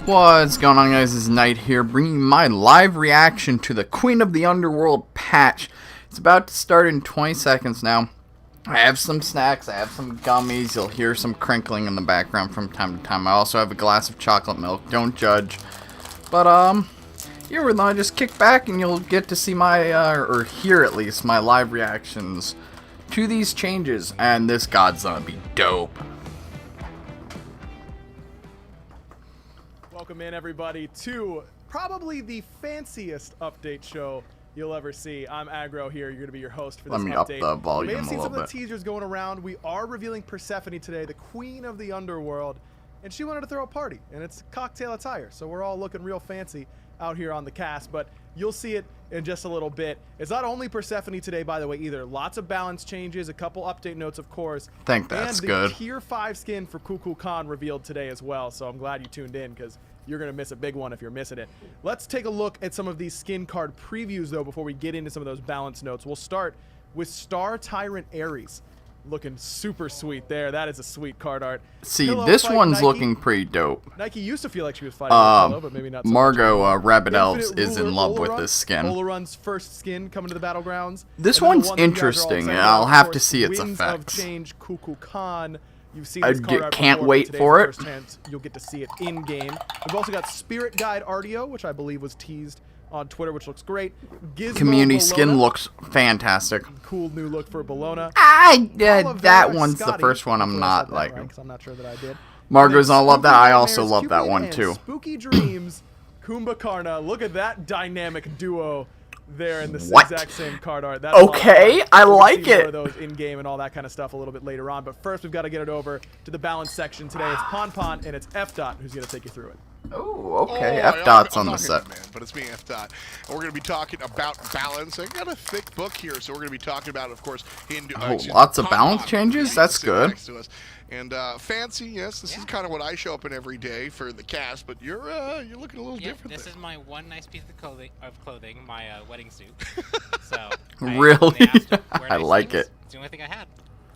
What's going on, guys? It's Knight here, bringing my live reaction to the Queen of the Underworld patch. It's about to start in 20 seconds now. I have some snacks, I have some gummies, you'll hear some crinkling in the background from time to time. I also have a glass of chocolate milk, don't judge. But, here I just kick back and you'll get to see my, or hear at least, my live reactions to these changes. And this god's gonna be dope. Welcome in, everybody, to probably the fanciest update show you'll ever see. I'm Aggro here. You're going to be your host for this update. Let me up the volume you may have seen a some little of the teasers going around. We are revealing Persephone today, the queen of the underworld, and she wanted to throw a party, and it's cocktail attire, so we're all looking real fancy out here on the cast, but you'll see it in just a little bit. It's not only Persephone today, by the way, either. Lots of balance changes, a couple update notes, of course. I think that's good. good. And the Tier 5 skin for Kukulkan Khan revealed today as well, so I'm glad you tuned in, because you're going to miss a big one if you're missing it. Let's take a look at some of these skin card previews, though, before we get into some of those balance notes. We'll start with Star Tyrant Ares. Looking super sweet there. That is a sweet card art. See, Pillow this fight one's Nike. looking pretty dope. Nike used to feel like she was fighting with Pillow, but maybe not so Margot much. Rabbit Elves Infinite is in Ruler love with Oleron. this skin. Oleron's first skin coming to the battlegrounds. This And then the one's one that you guys are all interesting, excited and about, I'll of have to course, see its Winds effects. Of Change Kukulkan Khan. You've seen I this card art can't before, wait but for today's it. the first chance you'll get to see it in game. We've also got Spirit Guide Ardeo, which I believe was teased on Twitter, which looks great. Gizmo Community Bologna. skin looks fantastic. Cool new look for Bologna. That one's the Scotty. first one I'm Hopefully I not said that liking. right, 'cause I'm not sure that I did. Margot's And then gonna love that. Spooky I also Nightmares, love that Cupid one and too. Spooky Dreams, Kumbhakarna. Look at that dynamic duo there in the What? exact same card art. That's Okay, I We'll like see more it. of those in game and all that kind of stuff a little bit later on. But first, we've got to get it over to the balance section today. It's Pon Pon and it's F Dot who's going to take you through it. Oh, okay. Oh, F Dot's I'm on the not set. Hitman, but it's me, F Dot, and we're going to be talking about balance. I got a thick book here, so we're going to be talking about, of course, Lots of Pon balance Pon. changes? Yeah, That's sitting good. next to us. And fancy, yes, this is kind of what I show up in every day for the cast, but you're looking a little different. This there. is my one nice piece of clothing, my wedding suit. So Really? they asked, "Wear I nice like things?" it. It's the only thing I had.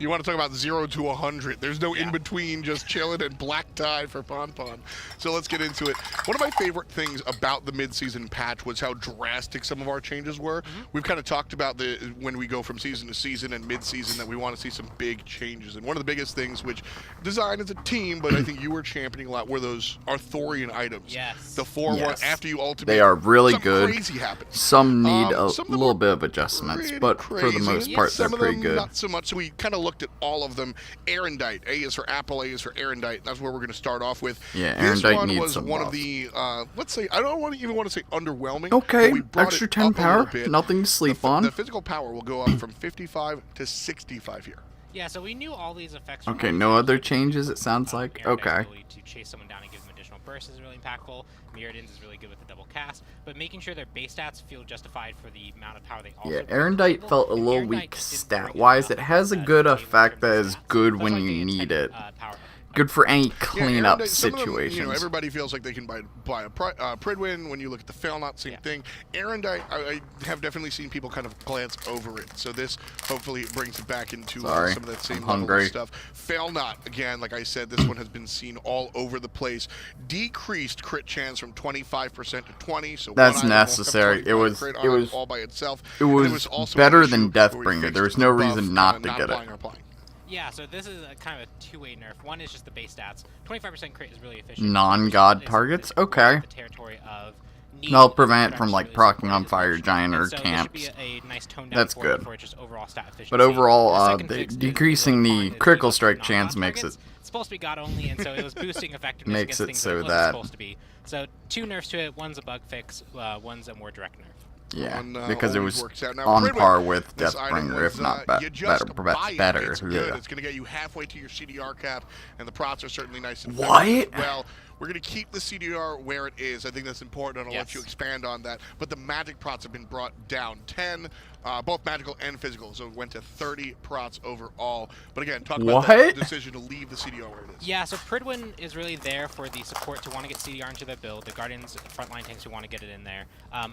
You want to talk about 0 to 100. There's no in-between, just chilling and black tie for Pon Pon. So let's get into it. One of my favorite things about the mid-season patch was how drastic some of our changes were. We've kind of talked about when we go from season to season and mid-season that we want to see some big changes. And one of the biggest things, which design as a team, but I think you were championing a lot, were those Arthurian items. Yes. The 4-1 Yes. after you ultimate. They are really something good. crazy happens. Some need Some of them little were bit of adjustments, pretty but for the crazy. most part, they're Some of pretty them good. not so much. So we kind of looked at all of them. Erendite. A is for Apple, A is for Erendite. That's where we're going to start off with. Yeah, this Erendite one needs was some one love. of the, let's say, I don't even want to say underwhelming. Okay, but we brought extra it 10 up a power, little bit. nothing to sleep the, on. The physical power will go up from 55 to 65 here. Yeah, so we knew all these effects. Were Okay, going no to other be- changes, it sounds like. Erendite's Okay. ability to chase someone down and give them additional bursts is really impactful. Mirrodin's is really good with the double cast, but making sure their base stats feel justified for the amount of power they also Yeah, bring to the Erendite table. felt a And little Erendite weak just didn't bring stat-wise. enough It has a to good the table in effect terms that of is stats. good That's when why you they need intended, it. power Good for any Yeah, cleanup Erendite, some of them, situations. everybody feels like they can buy a Pridwin. When you look at the Failnaught, same thing. Erendite, I have definitely seen people kind of glance over it. So this hopefully brings it back into Sorry, some of that same I'm level hungry. of stuff. Failnaught, again, like I said, this one has been seen all over the place. Decreased crit chance from 25% to 20. So That's one item won't have necessary. 25 It was- crit it on it was- all by itself. It And was also better an than issue where we Deathbringer. fixed There was no the buff, reason not to not get it. applying or applying. Yeah, so this is a kind of a two-way nerf. One is just the base stats. 25% crit is really efficient. Non-god It's- targets? it's more Okay. The territory of need They'll and prevent effects from, like, really proccing support on it Fire much. Giant or And so there camps. should be a nice tone down That's for good. For just overall stat efficiency. But overall, The second the fix is decreasing really the fun is critical use strike non-god chance makes targets. it It's supposed to be god only, and so it was boosting effectiveness Makes against it things so that it wasn't that- supposed to be. So two nerfs to it. One's a bug fix. One's a more direct nerf. Yeah, One, because it always was works out. Now, on Pridwin, par with this item Deathbringer, was, if not you just better. buy it. Better. It's good. Yeah. It's going to get you halfway to your CDR cap, and the prots are certainly nice and What? effective as well. We're going to keep the CDR where it is. I think that's important, and I'll let Yes. you expand on that. But the magic prots have been brought down 10, both magical and physical, so it went to 30 prots overall. But again, talk about that What? decision to leave the CDR where it is. Yeah, so Pridwin is really there for the support to want to get CDR into their build, the Guardians frontline tanks who want to get it in there,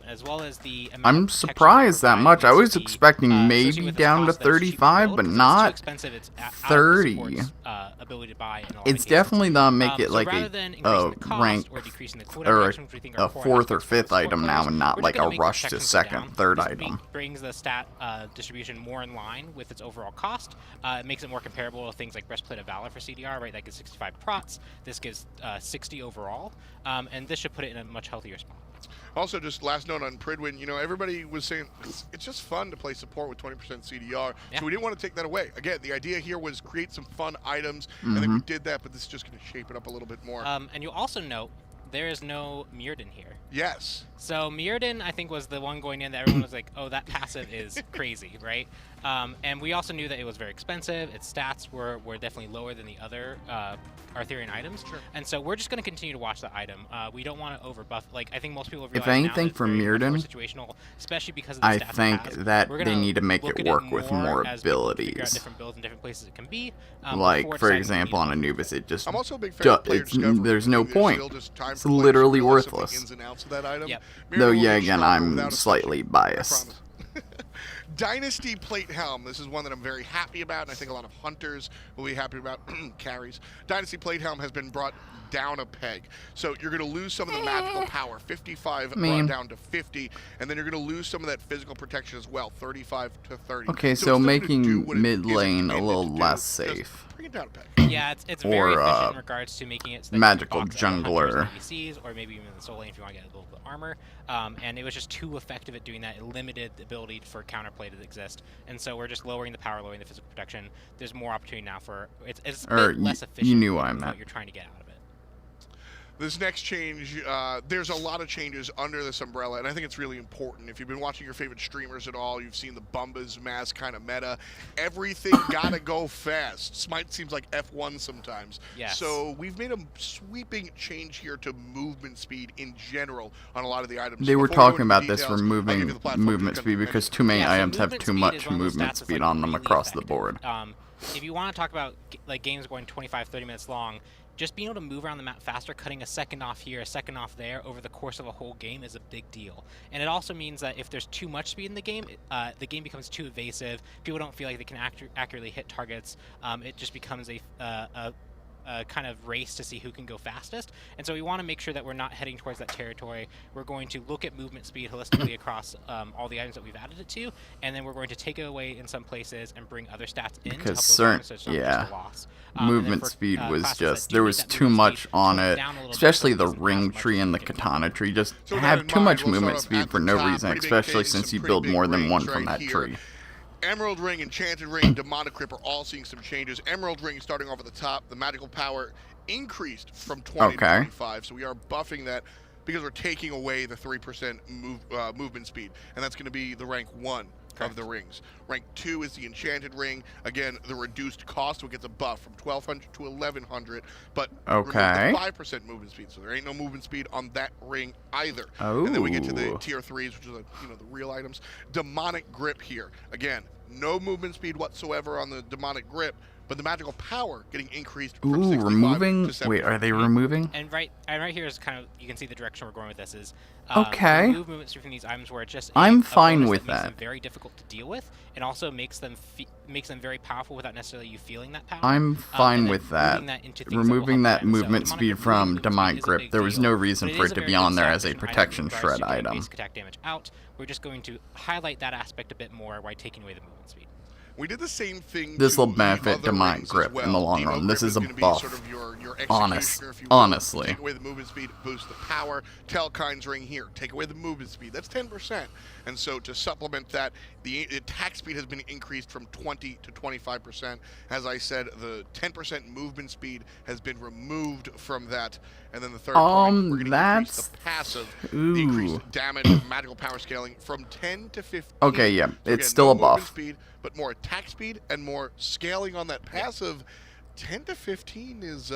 as well as the amount I'm of protection surprised they that provide much. I needs was to be, expecting maybe associated with its down to cost that it's cheap to 35, build, but 'cause it's not too expensive. It's out of the 30. support's, ability to buy in a lot of It's cases. definitely not make it So like rather a than increasing a the cost rank or decreasing the cooldown or reactions, which we think are a core fourth or aspects for fifth support item players. now, and not We're just like a gonna make rush the to protections go second, down. third This item. brings the stat distribution more in line with its overall cost. It makes it more comparable to things like Breastplate of Valor for CDR, right? That gives 65 prots. This gives 60 overall, and this should put it in a much healthier spot. Also, just last note on Pridwin, everybody was saying it's just fun to play support with 20% CDR, Yeah. so we didn't want to take that away. Again, the idea here was create some fun items, and then we did that, but this is just going to shape it up a little bit more. And you'll also note there is no Mirrodin here. Yes. So Mirrodin, I think, was the one going in that everyone was like, oh, that passive is crazy, right? And we also knew that it was very expensive. Its stats were definitely lower than the other Arthurian items. Sure. And so we're just going to continue to watch the item. We don't want to overbuff. Like, I think most people have If realized now anything, that it's for very much more Mirrodin, situational, especially because of the I stats it think has. that We're they gonna need to make look it at work with more as we figure out abilities. different builds in different places it can be. Like, before for deciding example, what on we need. Anubis, it just I'm also a big fan of player discovery. there's no I think point. still just time It's for players to literally realize some of the worthless. ins and outs of that item. Yep. Mirrodin Though, will yeah, be again, stronger I'm without a slightly spreadsheet. biased. I promise. Dynasty Plate Helm. This is one that I'm very happy about, and I think a lot of hunters will be happy about. Carries. Dynasty Plate Helm has been brought down a peg. So you're going to lose some of the magical power, 55 brought down to 50, and then you're going to lose some of that physical protection as well, 35 to 30. Okay, it's so still gonna do making what it mid is lane a intended little to do, less just safe. Bring it down a peg. Yeah, it's Or, very efficient in regards to making it so that magical you can box other hunters jungler. and ADCs, or maybe even the soul lane if you want to get a little bit of armor. And it was just too effective at doing that. It limited the ability for counterplay to exist. And so we're just lowering the power, lowering the physical protection. There's more opportunity now for it's a Or bit less you efficient. knew what I than meant. what you're trying to get out of it. This next change, there's a lot of changes under this umbrella, and I think it's really important. If you've been watching your favorite streamers at all, you've seen the Bumbas mass kind of meta. Everything gotta go fast. Smite seems like F1 sometimes. Yes. So we've made a sweeping change here to movement speed in general on a lot of the items. They were Before we go talking into about this details, I'll give removing you the platform movement to speed because mention. too many Yeah, so items have movement too speed much is one of those movement stats that's, speed like, on them really across the effective. board. If you want to talk about like games going 25, 30 minutes long, just being able to move around the map faster, cutting a second off here, a second off there over the course of a whole game is a big deal. And it also means that if there's too much speed in the game becomes too evasive. People don't feel like they can accurately hit targets. It just becomes a kind of race to see who can go fastest. And so we want to make sure that we're not heading towards that territory. We're going to look at movement speed holistically across all the items that we've added it to, and then we're going to take it away in some places and bring other stats in to help Because those items, so it's not just a loss. And then movement for, speed was classes just that do there need was that too movement much speed, on tone it, down a little bit especially so the it doesn't ring have as much tree and the as it can. katana tree just So with have that in too mind, much we'll start movement off speed at for the no top. reason, Pretty big especially changes, since some you pretty build big more than one rings from right that here. tree. Emerald Ring, Enchanted Ring, Demonic Grip are all seeing some changes. Emerald Ring starting off at the top, the magical power increased from 20 to 25, so we are buffing that because we're taking away the 3% movement speed, and that's going to be the rank 1 of the rings. Rank 2 is the Enchanted Ring. Again, the reduced cost, so it gets a buff from 1200 to 1100, but remove the 5% movement speed, so there ain't no movement speed on that ring either. And then we get to the tier 3s, which is the real items. Demonic Grip here. Again, no movement speed whatsoever on the Demonic Grip, but the magical power getting increased from 65 removing? to 70. Wait, are they removing? And right here is kind of, you can see the direction we're going with this is Okay. remove movement speed from these items where it's just I'm a fine bonus with that makes that. them very difficult to deal with, and also makes them very powerful without necessarily you feeling that power. I'm and fine then with that. moving into things that will Removing help that them. So movement demonic speed grip, from movement Demonic speed is a Grip, big there was deal, no reason but it for is it a to very be good on there stat as a efficient item protection in regards shred to getting item. basic attack damage out. We're just going to highlight that aspect a bit more by taking away the movement speed. We did the same thing. This to will the benefit other Demonic rings Grip as in the well. long Demo run. This Grip is a gonna be buff. Sort of your Honest- executioner, if you will. honestly. Take away the movement speed, boost the power. Telkine's ring here. Take away the movement speed. That's 10%. And so to supplement that, the attack speed has been increased from 20 to 25%. As I said, the 10% movement speed has been removed from that. And then the third point, we're going to increase the passive, the increased damage, magical power scaling from 10 to 15. Okay, yeah, So it's again, still no a movement buff. speed, but more attack speed and more scaling on that passive. 10 to 15 is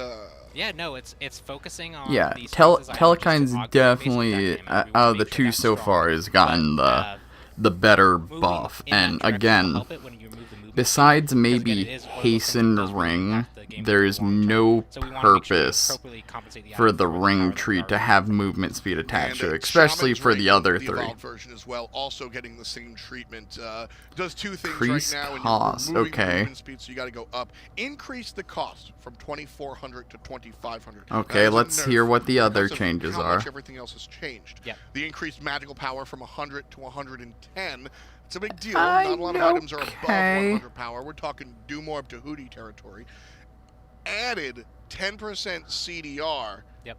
Yeah, no, it's focusing on Yeah, these items just to Telekine's augment basic definitely, attack damage. We out wanna of the make sure two that's so strong. far, has gotten But, the better moving buff. in that And direction will again, help it when you remove the movement besides speed, because maybe again, it is one of those things that Hasten does really Ring, impact the game. there is no so we want to make sure we purpose appropriately compensate the for item the power ring that tree are to have movement speed attached to And it, especially Shaman's for the Ring, other the three. evolved version as well, also getting the same treatment. Does two things Increase right now, and cost, you're removing okay. movement speed, so you got to go up. Increase the cost from 2,400 to 2,500. Okay, let's hear what the other changes how are. much everything else has changed. Yep. The increased magical power from 100 to 110. It's a big deal. Not a lot of items are above 100 power. We're talking do more up to Hootie territory. Added 10% CDR. Yep.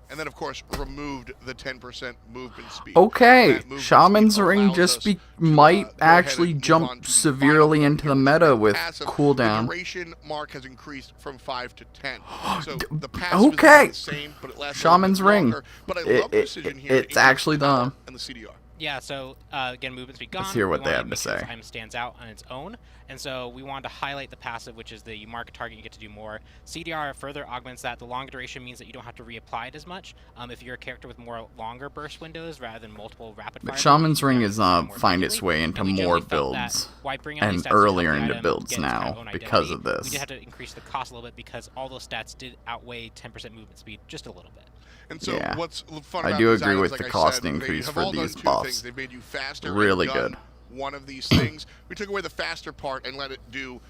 And then, of course, removed the 10% movement speed. Okay, That movement Shaman's speed Ring allows just us to, might go ahead actually and move on jump to the severely final into the one, meta with passive. cooldown. The duration mark has increased from 5 to 10. So the passive Okay. is the same, but it lasts Shaman's a little bit Ring. longer. But I love the decision here. to It's increase actually power the... and the CDR. Yeah, so again, movement speed gone. Let's hear what We they wanna have to make sure this say. item stands out on its own, and so we wanted to highlight the passive, which is the you mark a target, you get to do more. CDR further augments that. The longer duration means that you don't have to reapply it as much. If you're a character with more longer burst windows rather than multiple rapid fire. But Shaman's builds, you Ring can is use it more find its immediately. way into And we more generally felt that builds why bring out and these stats to help earlier the into item builds get its kind now of own because identity. of We this. did have to increase the cost a little bit because all those stats did outweigh 10% movement speed just a little bit. And so Yeah. what's fun I about do these agree items, with like the I cost said, they increase have for all done these two buffs. things. They've made you faster Really and done good. one of these things. We took away the faster part and let it do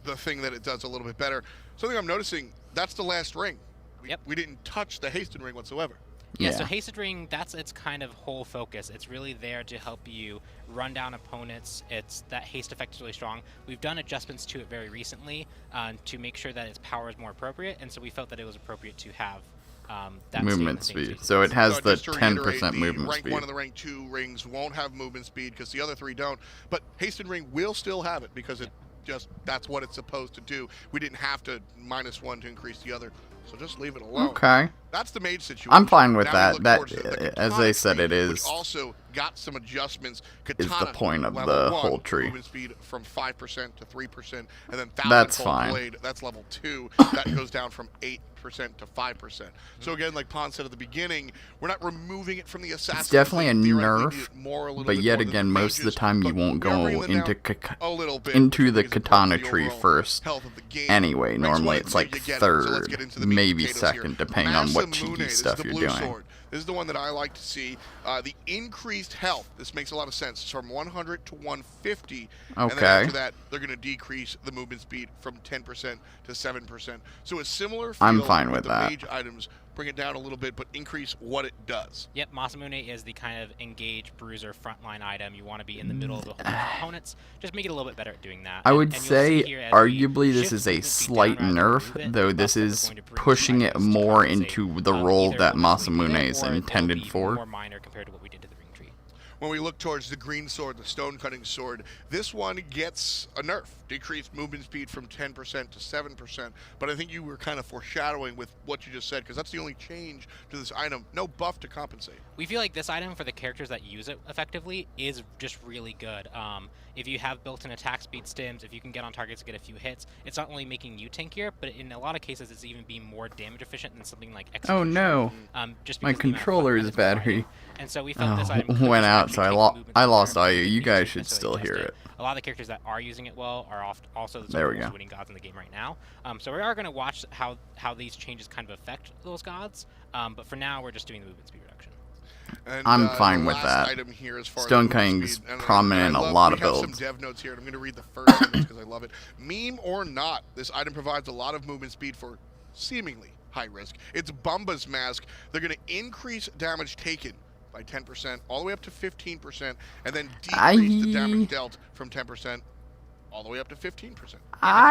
the thing that it does a little bit better. Something I'm noticing, that's the last ring. We didn't touch the hastened ring whatsoever. Yeah, Yeah. so Hasted Ring, that's its kind of whole focus. It's really there to help you run down opponents. It's that haste effect is really strong. We've done adjustments to it very recently to make sure that its power is more appropriate, and so we felt that it was appropriate to have that Movement same speed. So it has the just to reiterate, 10% the movement rank speed. 1 and the rank 2 rings won't have movement speed because the other 3 don't. But hastened ring will still have it because it just that's what it's supposed to do. We didn't have to -1 to increase the other. So just leave it alone. Okay. That's the mage situation. I'm fine with Now that. we look That, towards the as katana they said, tree, it is which also got some adjustments. is the Katana point of level the 1, whole tree. Movement speed from 5% to 3%, and then That's thousand fine. blade. That's level 2. That goes down from 8% to 5%. So again, like Pon said at the beginning, we're not removing it from the assassin. It's definitely a nerf, but but yet again, most of the time you won't go into the katana tree first. Anyway, normally it's like third, maybe second, depending on what cheeky stuff you're doing. This is the one that I like to see. The increased health. This makes a lot of sense. It's from 100 to 150. And then Okay. after that, they're going to decrease the movement speed from 10% to 7%. So a similar feel I'm fine with the that. mage items. Bring it down a little bit, but increase what it does. Yep, Masamune is the kind of engage bruiser frontline item. You want to be in the middle of the whole bunch of opponents. Just make it a little bit better at doing that. I would and you'll say, see here as we arguably, this shift is a movement speed slight down rather than nerf, move it, though the this buff that we're is going to bring pushing to it items to more compensate. into the role Either that we'll just leave Masamune it, is or it'll intended be for. more minor compared to what we did to the ring tree. When we look towards the green sword, the stone cutting sword, this one gets a nerf. Decreased movement speed from 10% to 7%. But I think you were kind of foreshadowing with what you just said, because that's the only change to this item. No buff to compensate. We feel like this item for the characters that use it effectively is just really good. If you have built-in attack speed stims, if you can get on targets to get a few hits, it's not only making you tankier, but in a lot of cases it's even being more damage efficient than something like Oh execution. no, Just my because of the amount of controller's fun that it's providing. battery And so we felt this item went could out, just so actually I take movement speed lost more IU. You and guys didn't should necessarily still hear adjust it. A lot of the characters that are using it well are also There we the go. winning gods in the game right now. So we are going to watch how these changes kind of affect those gods. But for now, we're just doing the movement speed reduction. And, I'm fine the with last that. item here as far as Stone movement Cutting's speed, and prominent in I a love- lot of we have builds. some dev notes here, and I'm going to read the first sentence because I love it. Meme or not, this item provides a lot of movement speed for seemingly high risk. It's Bumba's Mask. They're going to increase damage taken by 10%, all the way up to 15%, and then decrease the damage dealt from 10% all the way up to 15%. If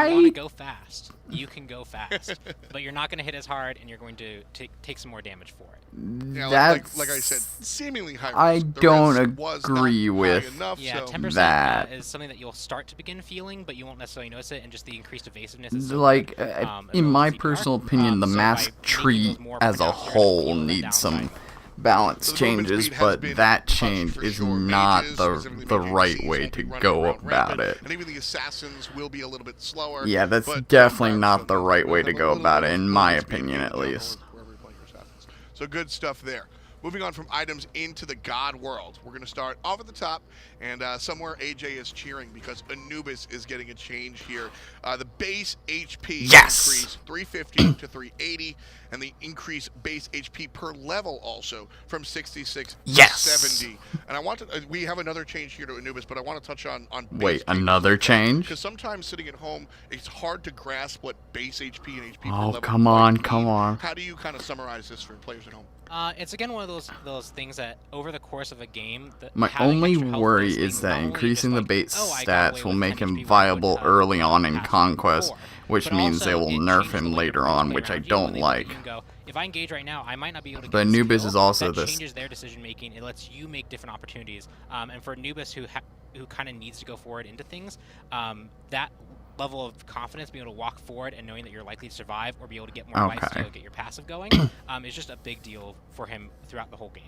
you want to go fast, you can go fast, but you're not going to hit as hard, and you're going to take some more damage for it. Yeah, That's like I said, seemingly high risk. I The don't risk was not agree high with enough, Yeah, so 10% that. is something that you'll start to begin feeling, but you won't necessarily notice it, and just the increased evasiveness is so like good, as in well my as CDR. personal opinion, the So by mask making tree those more as a pronounced, you're gonna whole feel that needs some downside. balance So the movement changes, speed has but been that touched change for is sure. not Mages, the specifically mages right and way Cs to will be go running around about rampant, it. And even the assassins will be a little bit slower. Yeah, that's but definitely so not the right way have to a go little about bit it, of in my movement speed opinion built at down least. wherever you're playing your assassins. So good stuff there. Moving on from items into the God world, we're going to start off at the top, and somewhere AJ is cheering because Anubis is getting a change here. The base HP Yes! increase 350 to 380, and the increased base HP per level also from 66 Yes! to 70. And I want to, we have another change here to Anubis, but I want to touch on base Wait, HP another change? because sometimes sitting at home, it's hard to grasp what base HP and HP per Oh, level come might on, mean. come on. How do you kind of summarize this for players at home? It's again one of those things that over the course of a game, My having only extra health worry boosting is that not only increasing just the like, base oh, I got away stats will with make 10 him HP viable when early on in past Conquest, before. which But means they also, will it nerf changes the him way later people on, play which I around you don't when they like. can go, if I engage right now, I might not be able to But get this Anubis kill. is also that this. changes their decision making. It lets you make different opportunities. And for Anubis, who kind of needs to go forward into things, that level of confidence, being able to walk forward and knowing that you're likely to survive or be able to get more life to get your passive going, is just a big deal for him throughout the whole game.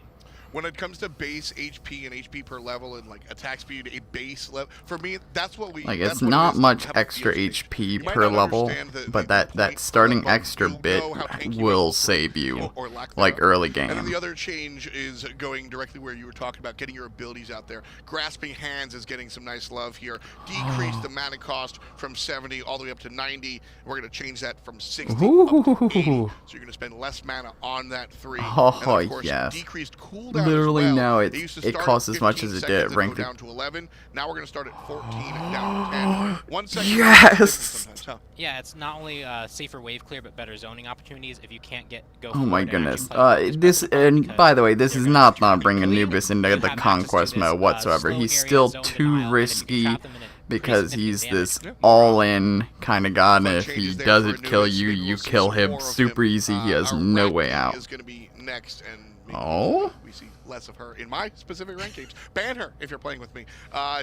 When it comes to base HP and HP per level and like attack speed, a base level, for me, that's what we Like, that's it's what it not is to much have a extra field stage. HP You might per not level, understand the but point that starting but extra you'll bit know how tanky will it is save you, or lack like thereof. early And then game. the other change is going directly where you were talking about getting your abilities out there. Grasping Hands is getting some nice love here. Decrease the mana cost from 70 all the way up to 90. We're going to change that from 60 up to 80. So you're going to spend less mana on that 3. Oh, and then, of course, yes. decreased cooldown Literally as well. now It used to it start costs at as much 15 as it seconds did and ranked. go down to 11. Now we're going to start at 14 and down to 10. 1 second. Yes! Sometimes, huh? Yeah, it's not only safer wave clear, but better zoning opportunities if you can't go Oh my forward and goodness. actually play with This, and because by the way, this they're is gonna not turn bringing quickly. Anubis into You the have access to Conquest this, mode whatsoever. slow He's area still zone too denial, and if you can risky trap them in it, pretty because significant he's this damage. all-in kind of god, and Fun if he changes there doesn't for kill Anubis. you, Maybe you we'll see kill some him more of super easy. He has no way Arachne out. is going to be next, and maybe Oh? we see less of her in my specific rank games. Ban her if you're playing with me.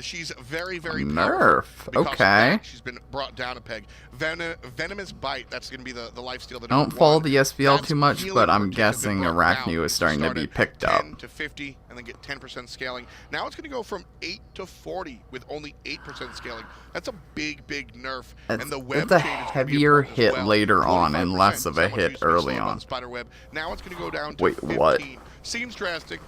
She's very, very Nerf. powerful. Because of Okay. that, she's been brought down a peg. Venomous Bite, that's going to be the lifesteal. Don't follow the SPL That's too much, healing but I'm routines have guessing been brought Arachne down. was It starting to start be at picked up. 10 to 50, and then get 10% scaling. Now it's going to go from 8 to 40 with only 8% scaling. That's a big, big nerf. It's, And the web it's a chain is gonna be heavier important as hit well. later on and 25% less of is a how much hit used to be early slowed by on. the spider web. Now it's going to go down to Wait, 15. what? Seems drastic,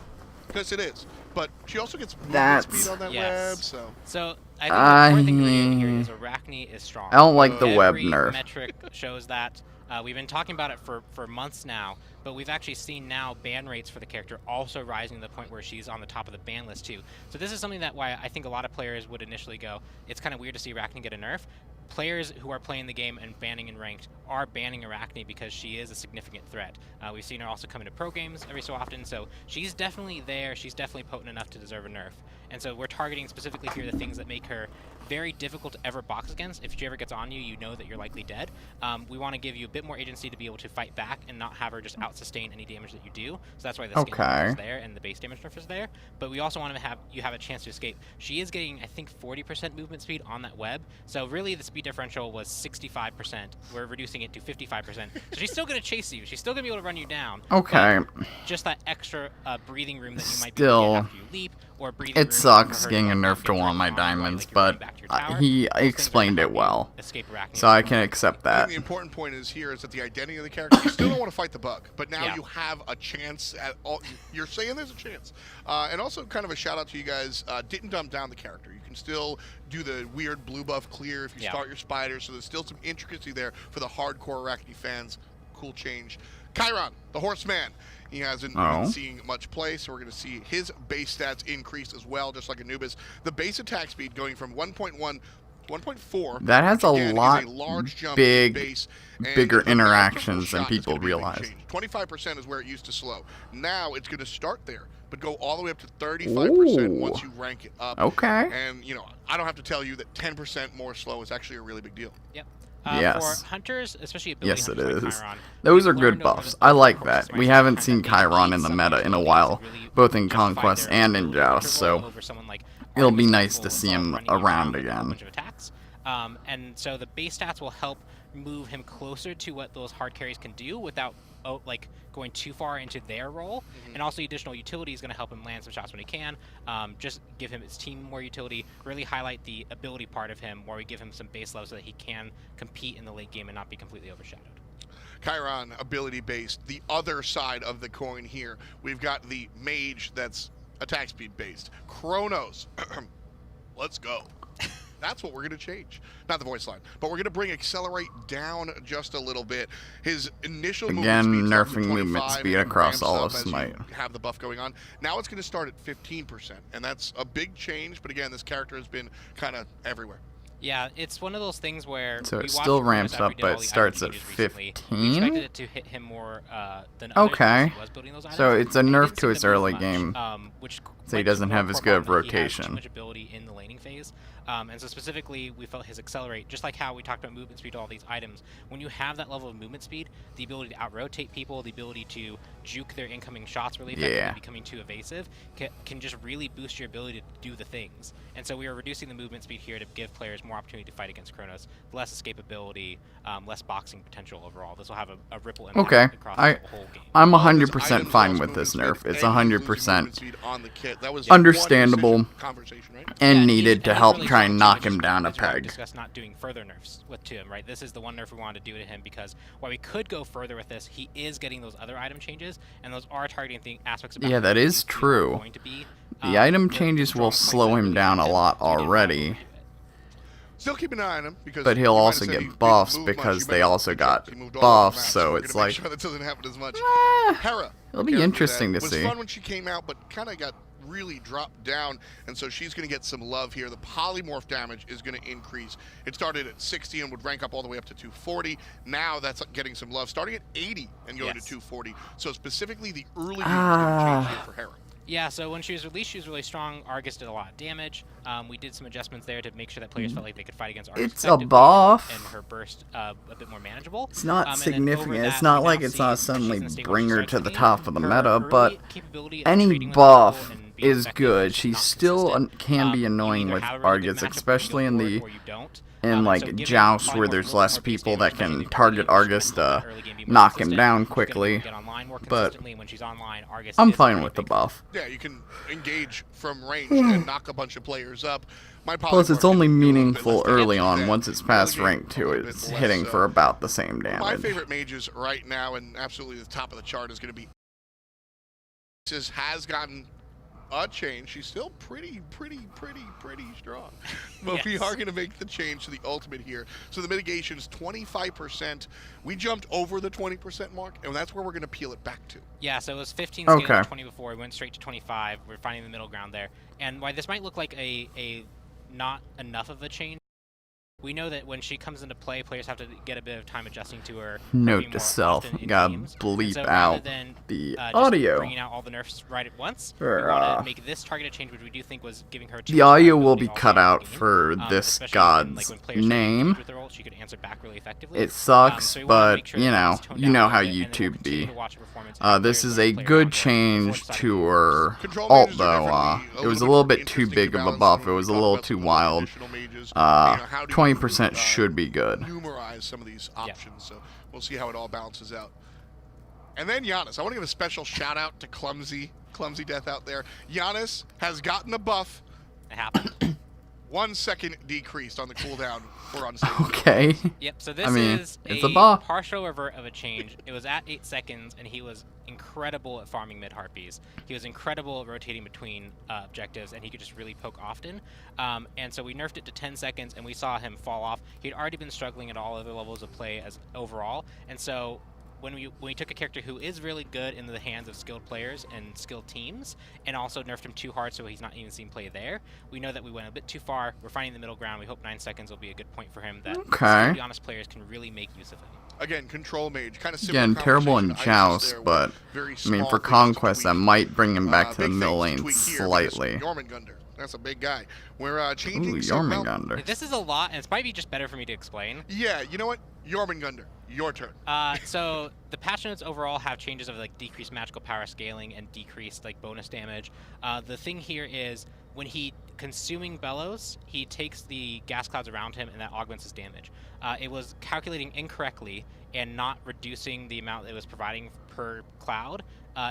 because it is. But she also gets movement That's- speed on that Yes. web, so... So I think the important thing to really here I- is Arachne is strong. I don't like the web Every nerf. metric shows that. We've been talking about it for months now, but we've actually seen now ban rates for the character also rising to the point where she's on the top of the ban list too. So this is something that why I think a lot of players would initially go, it's kind of weird to see Arachne get a nerf. Players who are playing the game and banning in ranked are banning Arachne because she is a significant threat. We've seen her also come into pro games every so often, so she's definitely there. She's definitely potent enough to deserve a nerf. And so we're targeting specifically here the things that make her very difficult to ever box against. If she ever gets on you, you know that you're likely dead. We want to give you a bit more agency to be able to fight back and not have her just out-sustain any damage that you do. So that's why the scaling nerf is there and the base damage nerf is there. But we also want to have you have a chance to escape. She is getting, I think, 40% movement speed on that web. So really the speed differential was 65%. We're reducing it to 55%. So she's still going to chase you. She's still going to be able to run you down. Okay. Just that extra breathing room that you might be Still, able to get after you leap, or breathing room it sucks for her getting a to nerf get to one of my directly on, diamonds, like you're running but back to your tower. he Those things are explained gonna it help you well. escape Arachne So as I well. can accept I that. think the important point is here is that the identity of the character, you still don't want to fight the bug, but now Yeah. you have a chance at all. You're saying there's a chance. And also kind of a shout out to you guys, didn't dumb down the character. You can still do the weird blue buff clear if you start your spider, so there's still some intricacy there for the hardcore Arachne fans. Cool change. Chiron, the horseman. He hasn't been seeing much play, so we're going to see his base stats increase as well, just like Anubis. The base attack speed going from 1.1 1.4. That has which again, a is large jump in big, base, and bigger the interactions multiple than shot is people gonna be a big realize. change. 25% is where it used to slow. Now it's going to start there, but go all the way up to 35% once Ooh. you rank it up. Okay. And, you know, I don't have to tell you that 10% more slow is actually a really big deal. Yep. Yes. For hunters, especially ability Yes, it hunters like is. Chiron, Those we've are good learned over buffs. the I like course that. of We my haven't time seen that Chiron in the someone meta in a who while, can really both in justify Conquest their and in ability Joust, interval so over someone like it'll be Artemis nice capable to of, see him running around with a again. bunch of attacks. And so the base stats will help move him closer to what those hard carries can do without like going too far into their role. And also additional utility is going to help him land some shots when he can. Just give him his team more utility, really highlight the ability part of him where we give him some base level so that he can compete in the late game and not be completely overshadowed. Chiron ability-based. The other side of the coin here, we've got the mage that's attack speed based. Chronos, let's go. That's what we're going to change. Not the voice line, but we're going to bring Accelerate down just a little bit. His initial Again, movement speed nerfing movement speed across all of Smite. Have the buff going on. Now it's going to start at 15%, and that's a big change. But again, this character has been kind of everywhere. Yeah, it's one of those things where so we it watched still Chronos ramps after up, we did but all it the starts item at changes recently. 15. We expected it to hit him more than others Okay. because he was building those items. So it's a And it nerf didn't to seem his move early much, game. which So he might doesn't be have more as good of important that he had rotation. too much ability in the laning phase. And so specifically, we felt his Accelerate, just like how we talked about movement speed to all these items, when you have that level of movement speed, the ability to out-rotate people, the ability to juke their incoming shots really effectively, becoming too evasive, can just really boost your ability to do the things. And so we are reducing the movement speed here to give players more opportunity to fight against Chronos, less escapability, less boxing potential overall. This will have a ripple impact across the whole game. I'm 100% fine with this nerf. It's 100% understandable and needed to help try and knock him down a peg. Discuss not doing further nerfs to him, right? This is the one nerf we wanted to do to him because while we could go further with this, he is getting those other item changes, and those are targeting aspects of. Yeah, that is true. The item changes will slow him down a lot already. Still keep an eye on him, because but he'll also get buffs because they also got buffs, so it's like, sure that doesn't happen as much. Hera, it'll be interesting to see. It was fun when she came out, but kind of got really dropped down, and so she's going to get some love here. The polymorph damage is going to increase. It started at 60 and would rank up all the way up to 240. Now that's getting some love, starting at 80 and going to 240. So specifically, the early game is going to change here for Hera. Yeah, so when she was released, she was really strong. Argus did a lot of damage. We did some adjustments there to make sure that players felt like they could fight against Argus It's a buff. And her burst a bit more manageable. It's not significant. It's not like it's not suddenly bring her to the top of the meta, but any buff is good. She still can be annoying with Argus, especially in the like jousts where there's less people that can target Argus to knock him down quickly. But I'm fine with the buff. Yeah, you can engage from range and knock a bunch of players up. Plus, it's only meaningful early on. Once it's past rank 2, it's hitting for about the same damage. My favorite mages right now, and absolutely the top of the chart, is going to be... has gotten a change. She's still pretty strong. But we are going to make the change to the ultimate here. So the mitigation is 25%. We jumped over the 20% mark, and that's where we're going to peel it back to. Yeah, so it was 15 scale to 20 before. We went straight to 25. We're finding the middle ground there. And why this might look like a not enough of a change, we know that when she comes into play, players have to get a bit of time adjusting to her. Note to self, gotta bleep out the audio. Bringing out all the nerfs right at once, we want to make this targeted change, which we do think was giving her. The audio will be cut out for this god's name. She could answer back really effectively. It sucks, but you know how YouTube be. This is a good change to her ult, though. It was a little bit too big of a buff. It was a little too wild. 20% should be good. Numerize some of these options, so we'll see how it all balances out. And then Giannis. I want to give a special shout out to Clumsy Death out there. Giannis has gotten a buff. It happened. 1 second decreased on the cooldown for unstable. Okay. Yep, so this is it's a buff. Partial revert of a change. It was at 8 seconds, and he was incredible at farming mid-harpies. He was incredible at rotating between objectives, and he could just really poke often. And so we nerfed it to 10 seconds, and we saw him fall off. He'd already been struggling at all other levels of play as overall, and so when we took a character who is really good in the hands of skilled players and skilled teams, and also nerfed him too hard so he's not even seen play there, we know that we went a bit too far. We're finding the middle ground. We hope 9 seconds will be a good point for him that skilled honest players can really make use of him. Again, control mage, kind of similar. Again, terrible in joust, but I mean for conquest that might bring him back to the middle lane slightly. Jormungandr. That's a big guy. We're changing Jormungandr. This is a lot, and it's probably just better for me to explain. Yeah, you know what? Jormungandr, your turn. So the patch notes overall have changes of like decreased magical power scaling and decreased like bonus damage. The thing here is when he consuming bellows, he takes the gas clouds around him, and that augments his damage. It was calculating incorrectly and not reducing the amount it was providing per cloud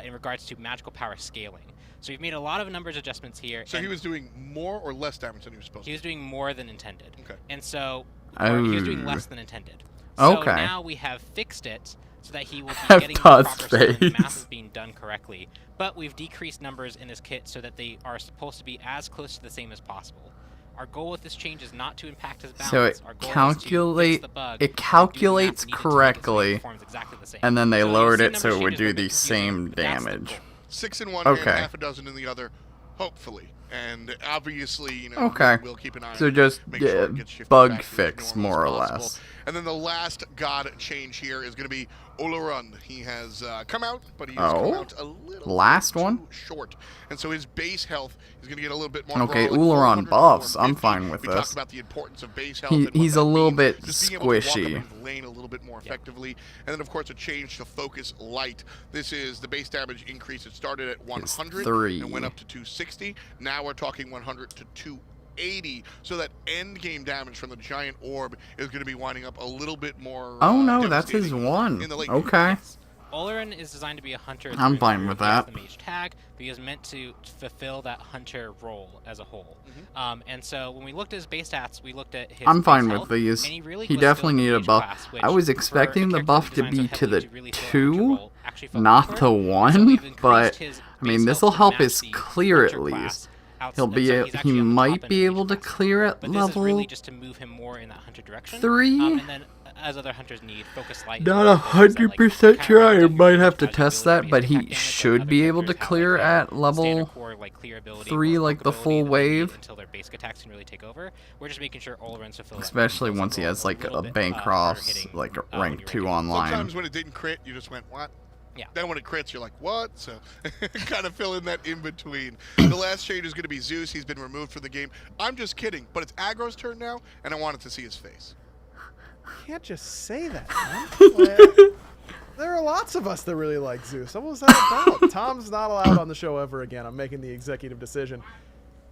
in regards to magical power scaling. So we've made a lot of numbers adjustments here. So he was doing more or less damage than he was supposed to? He was doing more than intended. Okay. And so he was doing less than intended. So now we have fixed it so that he will be Have getting the Todd's proper stun and the face. math is being done correctly. But we've decreased numbers in his kit so that they are supposed to be as close to the same as possible. Our goal with this change is not to impact his balance. So it Our goal is to fix the bug. it calculates correctly, exactly the same. and then they So you lowered see it so number it would changes do were a the bit confusing, same but that's the damage. goal. 6 in one Okay. hand, half a dozen in the other, hopefully. And obviously, you know, Okay. we'll keep an eye So on it, just make sure it gets shifted bug back to as fix, normal more as or possible. less. And then the last god change here is going to be Olorun. He has come out, but he has come out a little last too one? short. And so his base health is going to get a little bit more. Okay, like Ullaron 400, buffs. I'm 450. fine with we this. talked about the importance of base health. He- and what he's that a little means. bit Just being able to walk up squishy. into the lane a little bit more effectively. And then, of course, a change to Focus Light. This is the base damage increase. It started at 100 3. and went up to 260. Now we're talking 100 to 280. So that end game damage from the giant orb is going to be winding up a little bit more. Oh no, that's his devastating one. in the late game. Okay. Olerin is designed to be a hunter. I'm through and fine through. with He has that. the mage tag, but he is meant to fulfill that hunter role as a whole. And so when we looked at his base stats, we looked at his I'm base fine health, with these. and he really He was definitely still in the needed a mage buff. class, which I was for a expecting the character buff to who be designs to heavily the really fill a hunter 2, role actually felt not awkward. the So 1, we've increased but his I mean base this will health help to his match the clear at hunter least. class outs- He'll and be so a, he's he actually on the might top be end of able to mage class. clear at But this is really level just to move him more in that hunter direction. 3. And then as other hunters need, Focus Light. Not is one of those that, like, 100% kinda sure. I rounds up your might damage, have to has the test ability that, but to he impact damage, should other be able to characters have, clear like, at standard level core, like, clear ability 3, or like the poke full ability that they need wave. until their basic attacks can really take over. We're just making sure Olerin fulfills that Especially role, once he so has like little a bit, bank harder cross, hitting, like a when rank you're 2 ready. online. Sometimes when it didn't crit, you just went, what? Yeah. Then when it crits, you're like, what? So kind of fill in that in between. The last change is going to be Zeus. He's been removed from the game. I'm just kidding, but it's Aggro's turn now, and I wanted to see his face. You can't just say that, man. Like, there are lots of us that really like Zeus. What was that about? Tom's not allowed on the show ever again. I'm making the executive decision.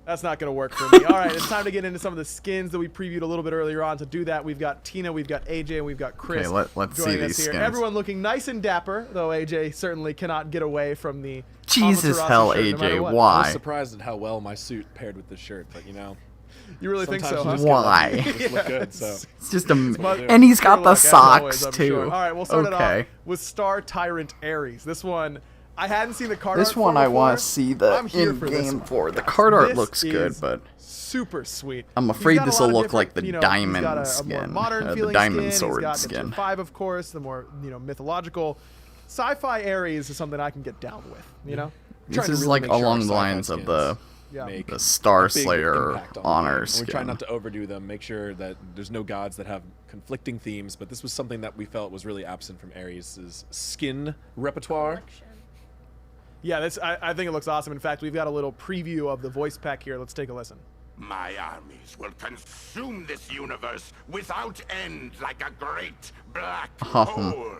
That's not going to work for me. All right, it's time to get into some of the skins that we previewed a little bit earlier on. To do that, we've got Tina, we've got AJ, and we've got Chris. Okay, let's see joining us these here. skins. Everyone looking nice and dapper, though AJ certainly cannot get away from the Jesus Amaterasu hell, shirt, no matter AJ, what. I why? was surprised at how well my suit paired with this shirt, but you know, You really think so, sometimes huh? you just get Why? lucky. It just look good. So It's just a, But- and he's got Pure the luck, as always, socks I'm too. sure. All right, we'll start it Okay. off with Star Tyrant Ares. This one, I hadn't seen the card This art one for I before. want to see the I'm here for this in-game one. for. The card art This looks good, is but super sweet. I'm He's afraid got a this lot will of look like the different, he's got diamond a more skin, modern the feeling diamond skin. sword He's got the skin. Tier 5, of course, the more mythological. Sci-fi Ares is something I can get down with. You know, This trying to is really like make sure along our the sci-fi lines of the yeah. make the Star a big Slayer impact on the honor game. And skin. we try not to overdo them, make sure that there's no gods that have conflicting themes, but this was something that we felt was really absent from Ares' skin repertoire. Yeah, this I think it looks awesome. In fact, we've got a little preview of the voice pack here. Let's take a listen. My armies will consume this universe without end like a great black hole.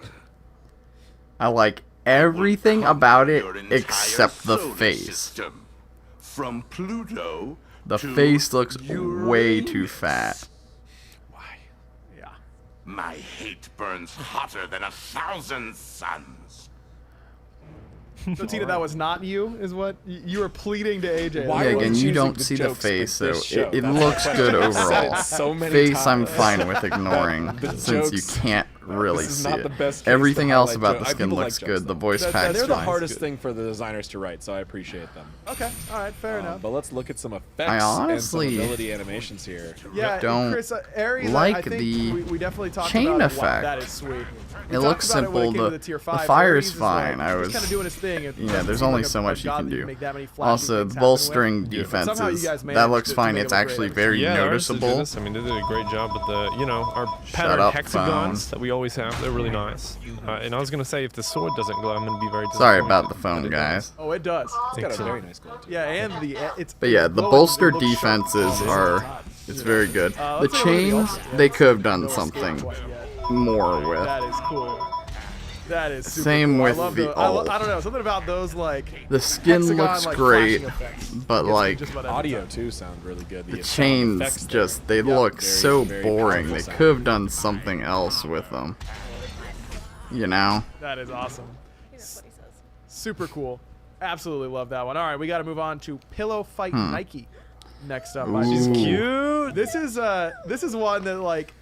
I like everything Will about it cover your entire except the solar face. system, from Pluto The to face looks way too Uranus. fat. Why? Yeah. My hate burns hotter than 1,000 suns. So Tina, that was not you, is what you were pleading to AJ. Why Yeah, are we again, you choosing don't the see the jokes face, for so this show? it That's looks the good question. I've said overall. it so many Face I'm times. fine with ignoring, The since you jokes- can't really This is see not it. the best case Everything to else highlight about jokes. the skin People like looks jokes, good. The though. voice They're pack's They're the fine. hardest thing for the designers to write, so I appreciate them. Okay, all right, fair enough. But let's look at some effects I and honestly some ability animations here. Yeah, don't Chris, Ares, like I think the we definitely talked chain about effect. That is sweet. We It talked looks about it when it simple. came to The tier the 5. fire's Ares is fine. like, I he's was kind of doing his thing. It yeah. doesn't There's seem only like a so much you god can that do. make that many flashy Also, things the happen bolstering with. But somehow you defenses guys that managed looks to fine. make It's it look actually great. very Yeah, ours did noticeable. this. I mean, they did a great job with the, our Shut patterned up, hexagons phone. that we always have. They're really nice. And I was gonna say, if the sword doesn't glow, I'm gonna be very disappointed. Sorry about the but phone, it guys. Oh, it does. It's got a Excellent. very nice glow to it. Yeah, and it's. But yeah, the glowing, bolster it looks sharp. defenses Oh, are. it's hot. It's very good. The let's take a look at the chains, ult. Yeah, they let's could have see. done No escape something quite yet. more with. That is cool. That is super Same cool. with I love the I ult. don't know, something about those like The skin hexagon, looks like, great, flashing effects. but Gets me like just about every Audio time. too sound really good. the sound chains effects there. just they look Very, so very boring. powerful They sound. could have done something else with them. You know? That is awesome. That's what he says. Super cool. Absolutely love that one. All right, we got to move on to Pillow Fight Nike. Next up, Ooh. cute. This is one that like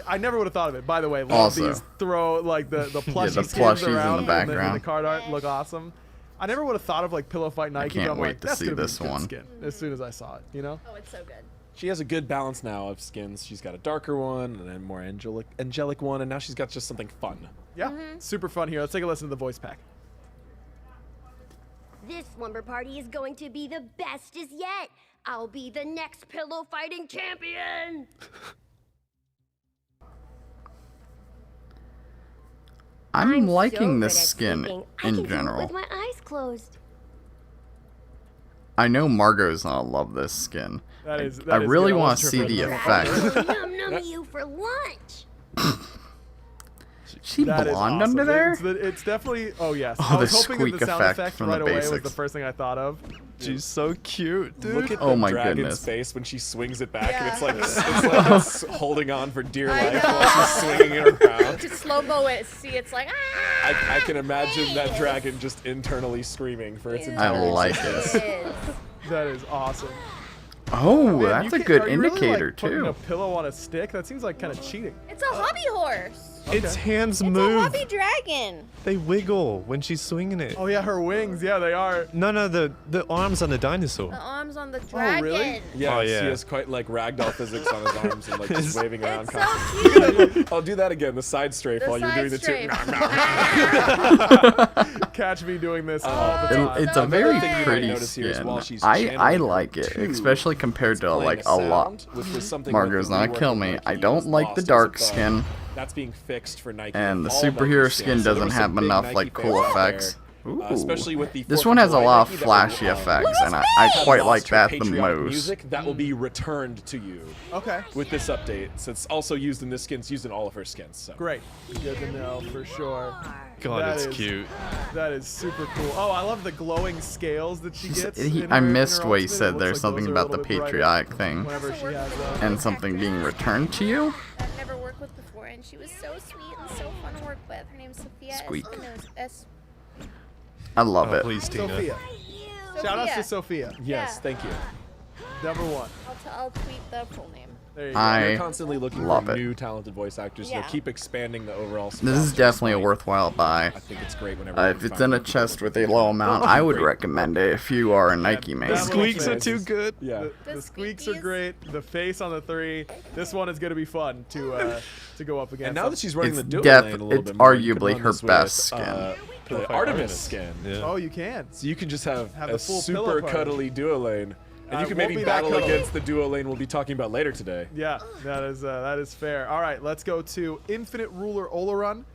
I never would have thought of it. By the way, love Also. these throw like the plushie the skins plushies in the around and the background. card art look awesome. I never would have thought of like Pillow Fight Nike. can't but I'm wait like, to that's see gonna be a this good one. Skin, as soon as I saw it, you know. Oh, it's so good. She has a good balance now of skins. She's got a darker one and then more angelic one, and now she's got just something fun. Yeah, super fun here. Let's take a listen to the voice pack. This slumber party is going to be the best as yet. I'll be the next pillow fighting champion. I'm liking so this good at skin sleeping. I in can do it general. with my eyes closed. I know Margot's gonna love this skin. That is. I That is really good. want Almost to see the triple. effect. Num num you for lunch. She That is blonde awesome. under there? It's definitely. Oh yes. Oh, I was the hoping that the squeak sound effect effect from right the away was basics. the first thing I thought of. She's so cute, dude. Look at Oh the my dragon's goodness. face when she swings it back, and Yeah. it's like it's holding on for dear I life know. while she's swinging it around. To slow-mo it, see, it's like, ah! I can imagine that dragon just internally screaming for its Ew. entire I like existence. it. It is. That is awesome. Oh, Man, that's you a can- good are you really, indicator like, putting too. a pillow on a stick? That seems like kind of cheating. It's a hobby horse. Its hands It's a move. hobby dragon. They wiggle when she's swinging it. Oh yeah, her wings. Yeah, they are. No, the arms on the dinosaur. The arms on the dragon. really? Yeah, Oh, he yeah. has quite like ragdoll physics on his arms and like just waving around. It's so constantly. cute. I'll do that again, the side strafe The while you're side doing the strafe. Catch me doing this all the It- time. it's a So very good. You pretty notice here is skin. while she's I channeling like it, two, especially compared to playing like a lot. sound, which was something Margot's with the not rework kill of me. Nike I don't was like the lost as a dark bug. skin, That's being fixed for Nike. and the all superhero Nike skin skins. So there doesn't was some have big enough Nike like cool fans out effects. there, Ooh. especially with the This 4th one of has a July lot Nike of that flashy will, effects, and I quite like that the patriotic most. Music that will be returned to you Okay. with this update. So it's also used in this skin. It's used in all of her skins. So. Great. Good to know for sure. God, That it's is- cute. That is super cool. Oh, I love the glowing scales that she gets. in I her- in missed her what you ultimate. It said looks there, like something those are a about the little bit brighter patriotic thing, Whenever she has and something being returned to you. I've never worked with before, and she was so sweet and so fun to work with. Her name's Sophia. Squeak. S. I love Oh, it. please, Tina. Sophia. Shout outs to Sophia. Yes, Yeah. thank you. Number one. I'll tweet the full name. There you go. I We're constantly looking love for it. new talented voice actors. Yeah. They'll keep expanding the overall. This is roster definitely a Smite. worthwhile buy. I think it's great whenever. If it's in a chest with a low amount, I would recommend it if you are a Nike man. that Squeaks are face too is- good. Yeah. The squeaks squeakies. are great. The face on the 3. This one is going to be fun to go up against. And now that she's running It's the dual def- lane a little it's bit more, you can arguably run her this with, best skin. The Artemis skin. Yeah. Oh, you can. So you can just have Have a the full pillow super party. cuddly duo lane, and you can won't maybe be that battle cuddly. against the duo lane we'll be talking about later today. Yeah, that is fair. All right, let's go to Infinite Ruler Olarun.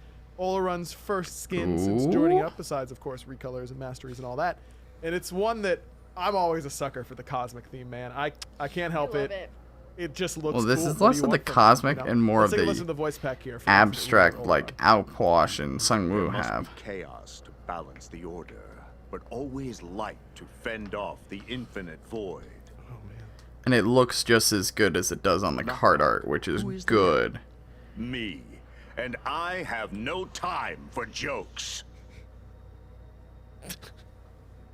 Olarun's first skin since joining Ooh. up, besides, of course, recolors and masteries and all that. And it's one that I'm always a sucker for the cosmic theme, man. I can't help I love it. it. It just looks Well, this cool. is What less do you of the want from it, cosmic you know? and more Let's of take a the listen to the voice pack here. for abstract Infinite like Ruler Olarun. Outwash and Sung Woo There must have. be chaos to balance the order, but always light to fend off the infinite void. And it looks just as good as it does on the card art, which is Who is the good. Me. And I have no time for jokes.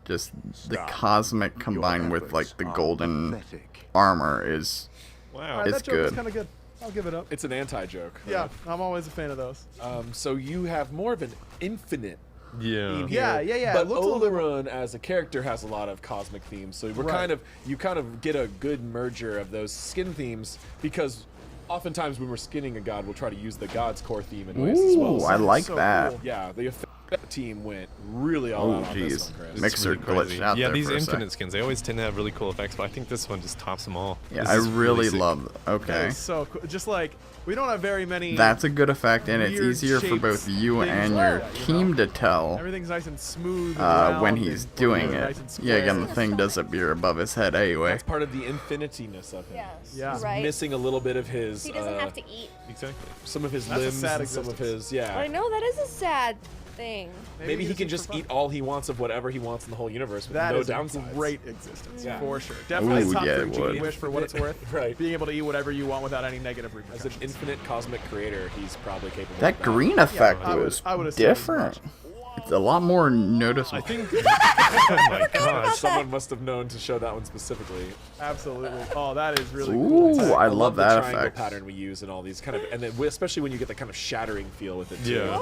Just the Stop. cosmic Your combined with efforts like the are golden pathetic. armor is All Wow. right, It's that joke was good. kind of good. I'll give it up. It's an anti-joke. Yeah, I'm always a fan of those. So you have more of an infinite Yeah. theme Yeah, here. yeah. But It looks a little bit Olarun as a character has a lot of cosmic themes, so we're Right. you kind of get a good merger of those skin themes because oftentimes when we're skinning a god, we'll try to use the god's core theme in ways as well. Ooh, So I like so that. cool. yeah, the effect team went really all Oh out on this jeez, one, Chris. It's Mixer really glitched crazy. out Yeah, there these for a infinite sec. skins, they always tend to have really cool effects, but I think this one just tops them all. Yeah, This I is really sick. love. That Okay, is so cool. Just like we don't have very many. that's a good effect, and it's weird easier for shapes, both you things and like your that, you team know? to tell Everything's nice and smooth. And when round he's and, doing you know, it. nice and Yeah, again, the square. thing does appear above his head anyway. That's part of the infinityness of him. Yes. Yeah. He's Right. missing a little bit of his. He doesn't have to eat. Exactly. Some of his That's a limbs sad and some of existence. his I know that is a sad thing. Maybe he gets can it just for eat fun. all he wants of whatever he wants in the whole universe with That no is a downsides. great existence, Yeah. for sure. Definitely Ooh, top yeah, 3 it chicken would. wish for what it's worth. Right. Being able to eat whatever you want without any negative As repercussions. an infinite cosmic creator, he's probably capable That of green effect I would- was I would assume as different. much. It's a lot more noticeable. I think. Oh my god. Someone must have known to show that one specifically. Absolutely. Oh, that is really cool. Ooh, I love the that triangle effect. pattern we use in all these kind of, and then especially when you get the kind of shattering feel with it too. Yeah.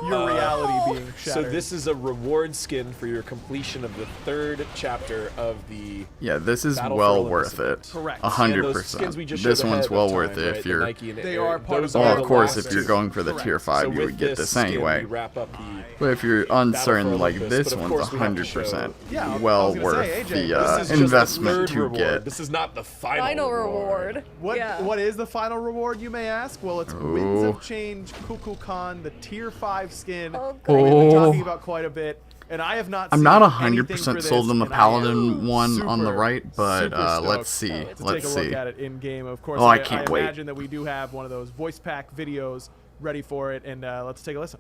Yeah, your reality being So shattered. this is a reward skin for your completion of the 3rd chapter of the Yeah, this is Battle well for worth Olympus it. Correct. 100%. This one's well worth it if you're. They are part of Oh, the of course, last if you're two. going for the Correct. tier 5, So you with would get this this skin, anyway. we wrap up the But if you're uncertain, like Olympus, this but of one's course we have to 100% Yeah, I was well gonna worth say, AJ, the this is just the investment 3rd to reward. get. This is not the final, Final reward. What is the final reward, you may ask? Well, it's Winds Ooh. of Change Kukulkan, the tier 5 skin. Oh, We've been Oh. talking about quite a bit, and I have not I'm seen not anything 100% for sold this, on the and I am Paladin one on the super, right, but super let's stoked see. to Let's take a look see. at it in game. Of course, Oh, I I can't wait. imagine that we do have one of those voice pack videos ready for it, and let's take a listen.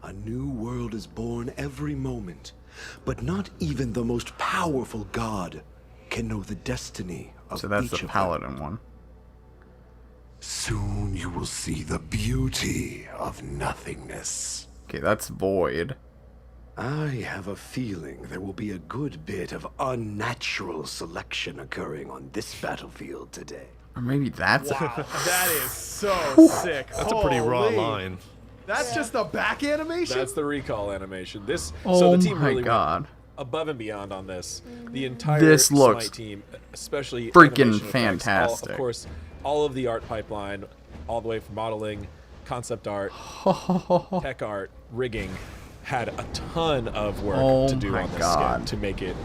A new world is born every moment, but not even the most powerful god can know the destiny of So that's each the of them. Paladin one. Soon you will see the beauty of nothingness. Okay, that's Void. I have a feeling there will be a good bit of unnatural selection occurring on this battlefield today. Or maybe that's Wow, that is so sick. That's a pretty raw Holy. line. That's just the back animation? That's the recall animation. This Oh so the team my really god. went above and beyond on this. The entire This looks Smite team, especially freaking animation effects, fantastic. of course, all of the art pipeline, all the way from modeling, concept art, tech art, rigging, had a ton of work Oh to do my on this God. skin to make it.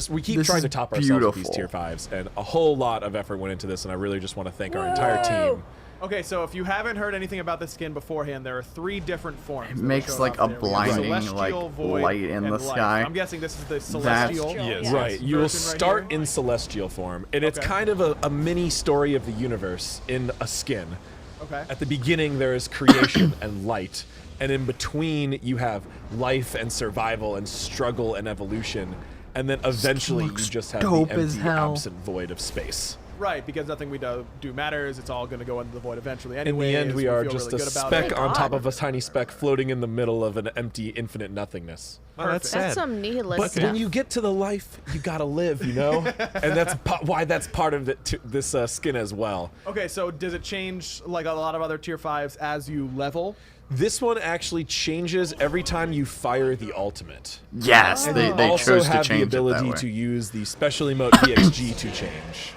We keep This trying is to top ourselves with these beautiful. tier 5s, and a whole lot of effort went into this, and I really just want to thank our entire team. Okay, so if you haven't heard anything about the skin beforehand, there are 3 different forms. It that were makes shown like off a there. We have blinding, Celestial, like, Void, light in and the Life. sky. I'm guessing this is the That's- Celestial. Yes. Right, you will version right start here. in celestial form, and it's Okay. kind of a mini story of the universe in a skin. Okay. At the beginning, there is creation and light, and in between, you have life and survival and struggle and evolution, and then eventually you looks just have dope the as empty, hell. absent void of space. Right, because nothing we do matters. It's all going to go into the void eventually. In Anyways, the end, we are feel just really a good about speck it. on top God. of a tiny speck floating in the middle of an empty, infinite nothingness. Oh, that's Perfect. That's sad. some needless But stuff. when you get to the life, you gotta live, you know? And that's why that's part of this skin as well. Okay, so does it change like a lot of other tier 5s as you level? This one actually changes every time you fire the ultimate. Yes, And they you also chose to have change the it that ability way. to use the special emote VXG to change.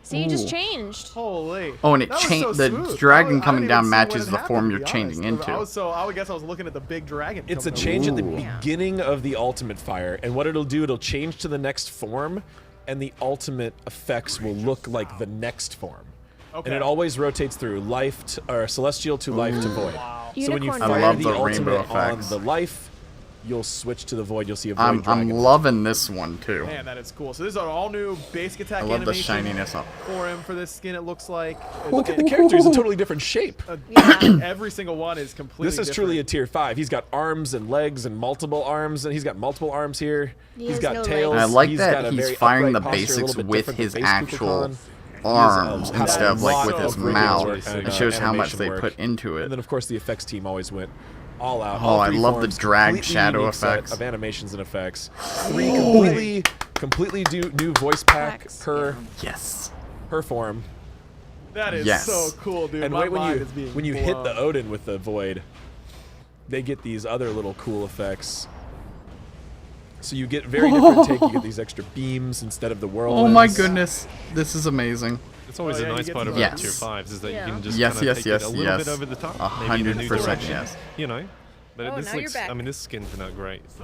See, you just Ooh. changed. Holy. Oh, and it That was changed. so the smooth. dragon I coming didn't down even see when matches it the happened, form to you're be changing honest. into. I would guess I was looking at the big dragon. It's a coming change at the Ooh. beginning of the ultimate fire, and what it'll do, it'll change to the next form, and the ultimate effects will look like the next form. Okay. And it always rotates through life or celestial to life to void. So when you Unicorn fire I love the the rainbow ultimate on effects. the life, you'll switch to the void. You'll see a void I'm dragon. loving this one too. Man, that is cool. So this is an all new basic attack I love the animation shininess up. for him for this skin. It looks like Look at the character; he's a totally different shape. every single one is completely. This is different. truly a tier 5. He's got arms and legs and multiple arms, and he's got multiple arms here. He He's has got no tails. legs. And I like He's that got a he's very firing the upright posture, a basics little bit with different than his base actual Kukulkan. arms He has instead of like with lot his of rigging mouth. work and, It shows how much animation they work. put into And it. then, of course, the effects team always went all out. Oh, All I 3 love the forms, drag completely shadow unique set effects. of animations and effects. 3 completely new voice pack Packs, per Yes. form. That is Yes. so cool, dude. And My wait, mind is being when you hit blown. the Odin with the void, they get these other little cool effects. So you get very different take. You get these extra beams instead of the whirlwinds. Oh my goodness, this is amazing. It's always Oh, yeah, a you nice get part to- about Yes. tier 5s is that Yeah. you can just Yes, kind yes, of take yes, it a little yes. bit over the top, 100%, direction, yes. you know. But Oh, this now you're looks, back. I mean, this skin turned out great. It's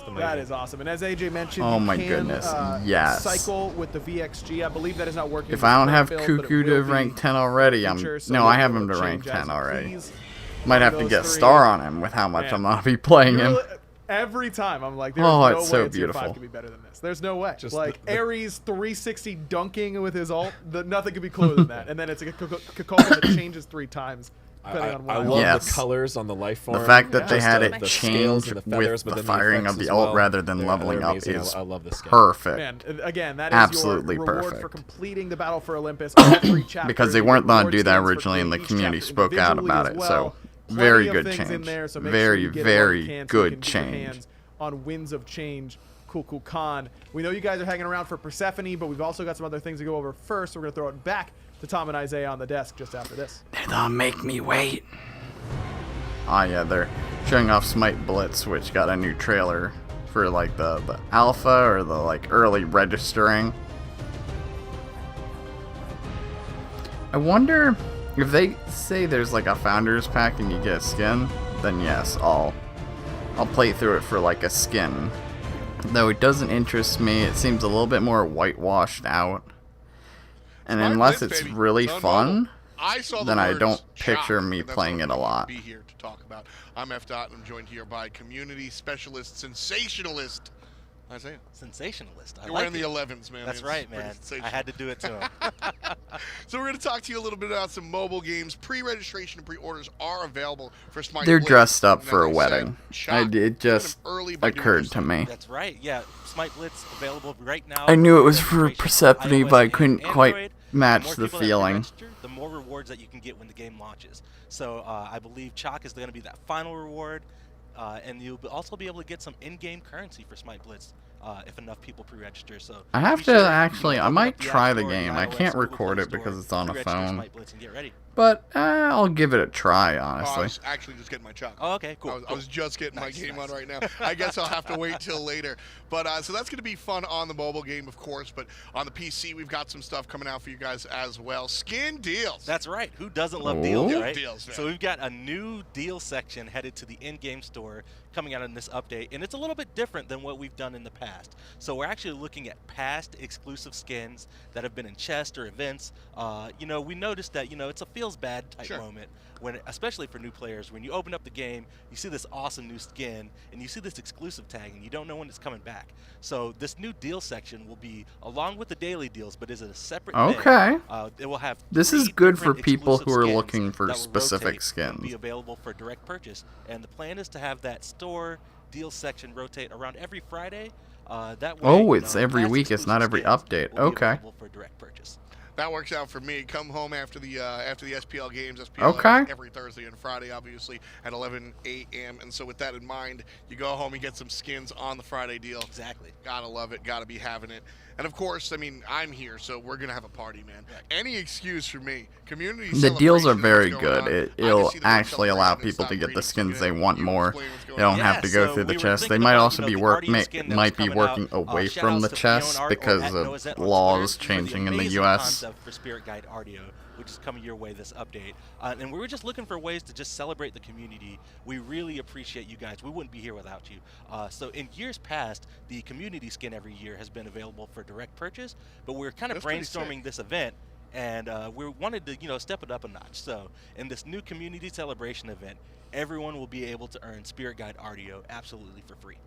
amazing. That is awesome. And as AJ mentioned, Oh you my can, goodness, yes. cycle with the VXG. I believe that is not working. If with I don't the have build, but it Cuckoo to will be rank 10 already, feature, so no, you'll I be have able him to change rank as 10 you already. please. Might have to Those get 3. star on him with how much Man. I'm gonna be playing him. Every time I'm like, there's Oh, no it's way so a tier 5 beautiful. can be better than this. There's no way. Just like the- Ares 360 dunking with his ult, nothing could be cooler than that. And then it's a Kukulkan that changes 3 times depending on I what. love Yes. the colors on the life form. The fact that they Just had the- it the scales change and the feathers, with but the then firing effects of the as ult well. rather than They're leveling up amazing. is I love this skin. perfect. Man, again, that is Absolutely your reward for perfect. completing the Battle for Olympus. All 3 chapters. Because they You weren't get gonna reward do that skins for originally and the completing each community chapter spoke out individually about as it, well. so Very Plenty of good things in change. there, so make Very, sure you get it while very you can so you good can get your change. hands on Winds of Change Kukulkan. We know you guys are hanging around for Persephone, but we've also got some other things to go over first, so we're going to throw it back to Tom and Isaiah on the desk just after this. They don't make me wait. Oh yeah, they're showing off Smite Blitz, which got a new trailer for like the alpha or the like early registering. I wonder if they say there's like a founder's pack and you get a skin, then yes, I'll play through it for like a skin. Though it doesn't interest me, it seems a little bit more whitewashed out. And Smite unless Blitz, it's baby. really It's on fun, mobile. I saw the then I words don't picture shock, me and that's playing what it a I'm lot. Be here to talk about. I'm F. Dot, and I'm joined here by community specialist, sensationalist Isaiah. Sensationalist. I You're like wearing the it. 11s, man. That's It's right, pretty man. sensational. I had to do it to him. So we're going to talk to you a little bit about some mobile games. Pre-registration and pre-orders are available for Smite They're Blitz. dressed up And for a as I wedding. said, shock. It just Early by doing occurred this. to me. That's right. Yeah, Smite Blitz available right now. I knew it was for Registration Persephone, iOS but I and couldn't quite Android. match more the people that feeling. register, the more rewards that you can get when the game launches. So I believe Chalk is going to be that final reward, and you'll also be able to get some in-game currency for Smite Blitz. If enough people pre-register, so I have be to sure, actually, I open might up the App try the Store, game. I iOS, can't Google record Play it Store, because it's on a pre-register phone. Smite Blitz and get ready. But I'll give it a try, Oh, I honestly. was actually just getting my chocolate. Oh, okay, cool. I was just getting Nice, my game nice. on right now. I guess I'll have to wait till later. But so that's going to be fun on the mobile game, of course. But on the PC, we've got some stuff coming out for you guys as well. Skin deals. That's right. Who doesn't love deals, Ooh. right? Deals, man. So we've got a new deal section headed to the in-game store coming out in this update, and it's a little bit different than what we've done in the past. So we're actually looking at past exclusive skins that have been in chests or events. We noticed that it's a feels bad type moment when, especially for new players, when you open up the game, you see this awesome new skin and you see this exclusive tag, and you don't know when it's coming back. So this new deal section will be along with the daily deals, but is a separate thing. Okay. It will have This is 3 good for different people who exclusive are skins looking for that will specific rotate and skins. be available for direct purchase, and the plan is to have that store deal section rotate around every Friday. That way, Oh, it's every past week. It's not exclusive every skins update. will be Okay. available for direct purchase. That works out for me. Come home after the SPL games. SPL Okay. every Thursday and Friday, obviously, at 11 a.m. And so with that in mind, you go home and get some skins on the Friday deal. Exactly. Gotta love it. Gotta be having it. And of course, I mean, I'm here, so we're gonna have a party, man. Any excuse for me. Community The deals are celebration very that's going good. on. I It'll can see the word actually allow celebration and people to stop get the reading. skins they You want you more. explain what's They going don't on. have to go so through the we were chest. They thinking might about, also the be Guardian skin that was might be coming working out. away Shout from outs the to chest Fiona Art or because at of Noah's Ed on laws Twitter for the changing in the amazing U.S. concept for Spirit Guide Artio, which is coming your way this update. And we were just looking for ways to just celebrate the community. We really appreciate you guys. We wouldn't be here without you. So in years past, the community skin every year has been available for direct purchase, but we're kind of That's pretty sick. brainstorming this event, and we wanted to step it up a notch. So in this new community celebration event, everyone will be able to earn Spirit Guide Artio absolutely for free.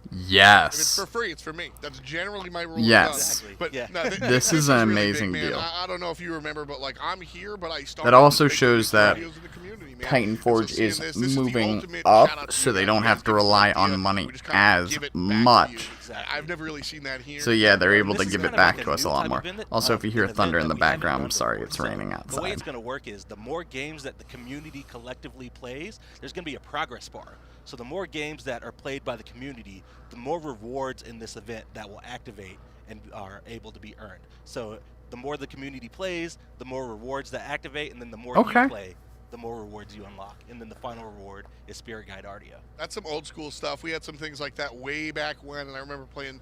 If it's Yes. for free, it's for me. That's generally my rule. Yes. Of thumb. Exactly. But Yeah. no, This is an really amazing big, man. deal. I don't know if you remember, but like I'm here, but I started. That also making shows these that videos in the community, man. Titan And so Forge seeing is this is the moving ultimate shout out up, to so you they guys. don't You have guys to give us an rely idea, on money we just kinda as give it back to you. much. Exactly. I've never really seen that here. So yeah, they're able to This is give it kind of back like to us a new lot type more. of event- Also, if you hear an event thunder in that the we haven't background, done I'm sorry, before. it's So raining The way outside. it's going to work is the more games that the community collectively plays, there's going to be a progress bar. So the more games that are played by the community, the more rewards in this event that will activate and are able to be earned. So the more the community plays, the more rewards that activate, and then the more Okay. you play, the more rewards you unlock. And then the final reward is Spirit Guide Artio. That's some old school stuff. We had some things like that way back when, and I remember playing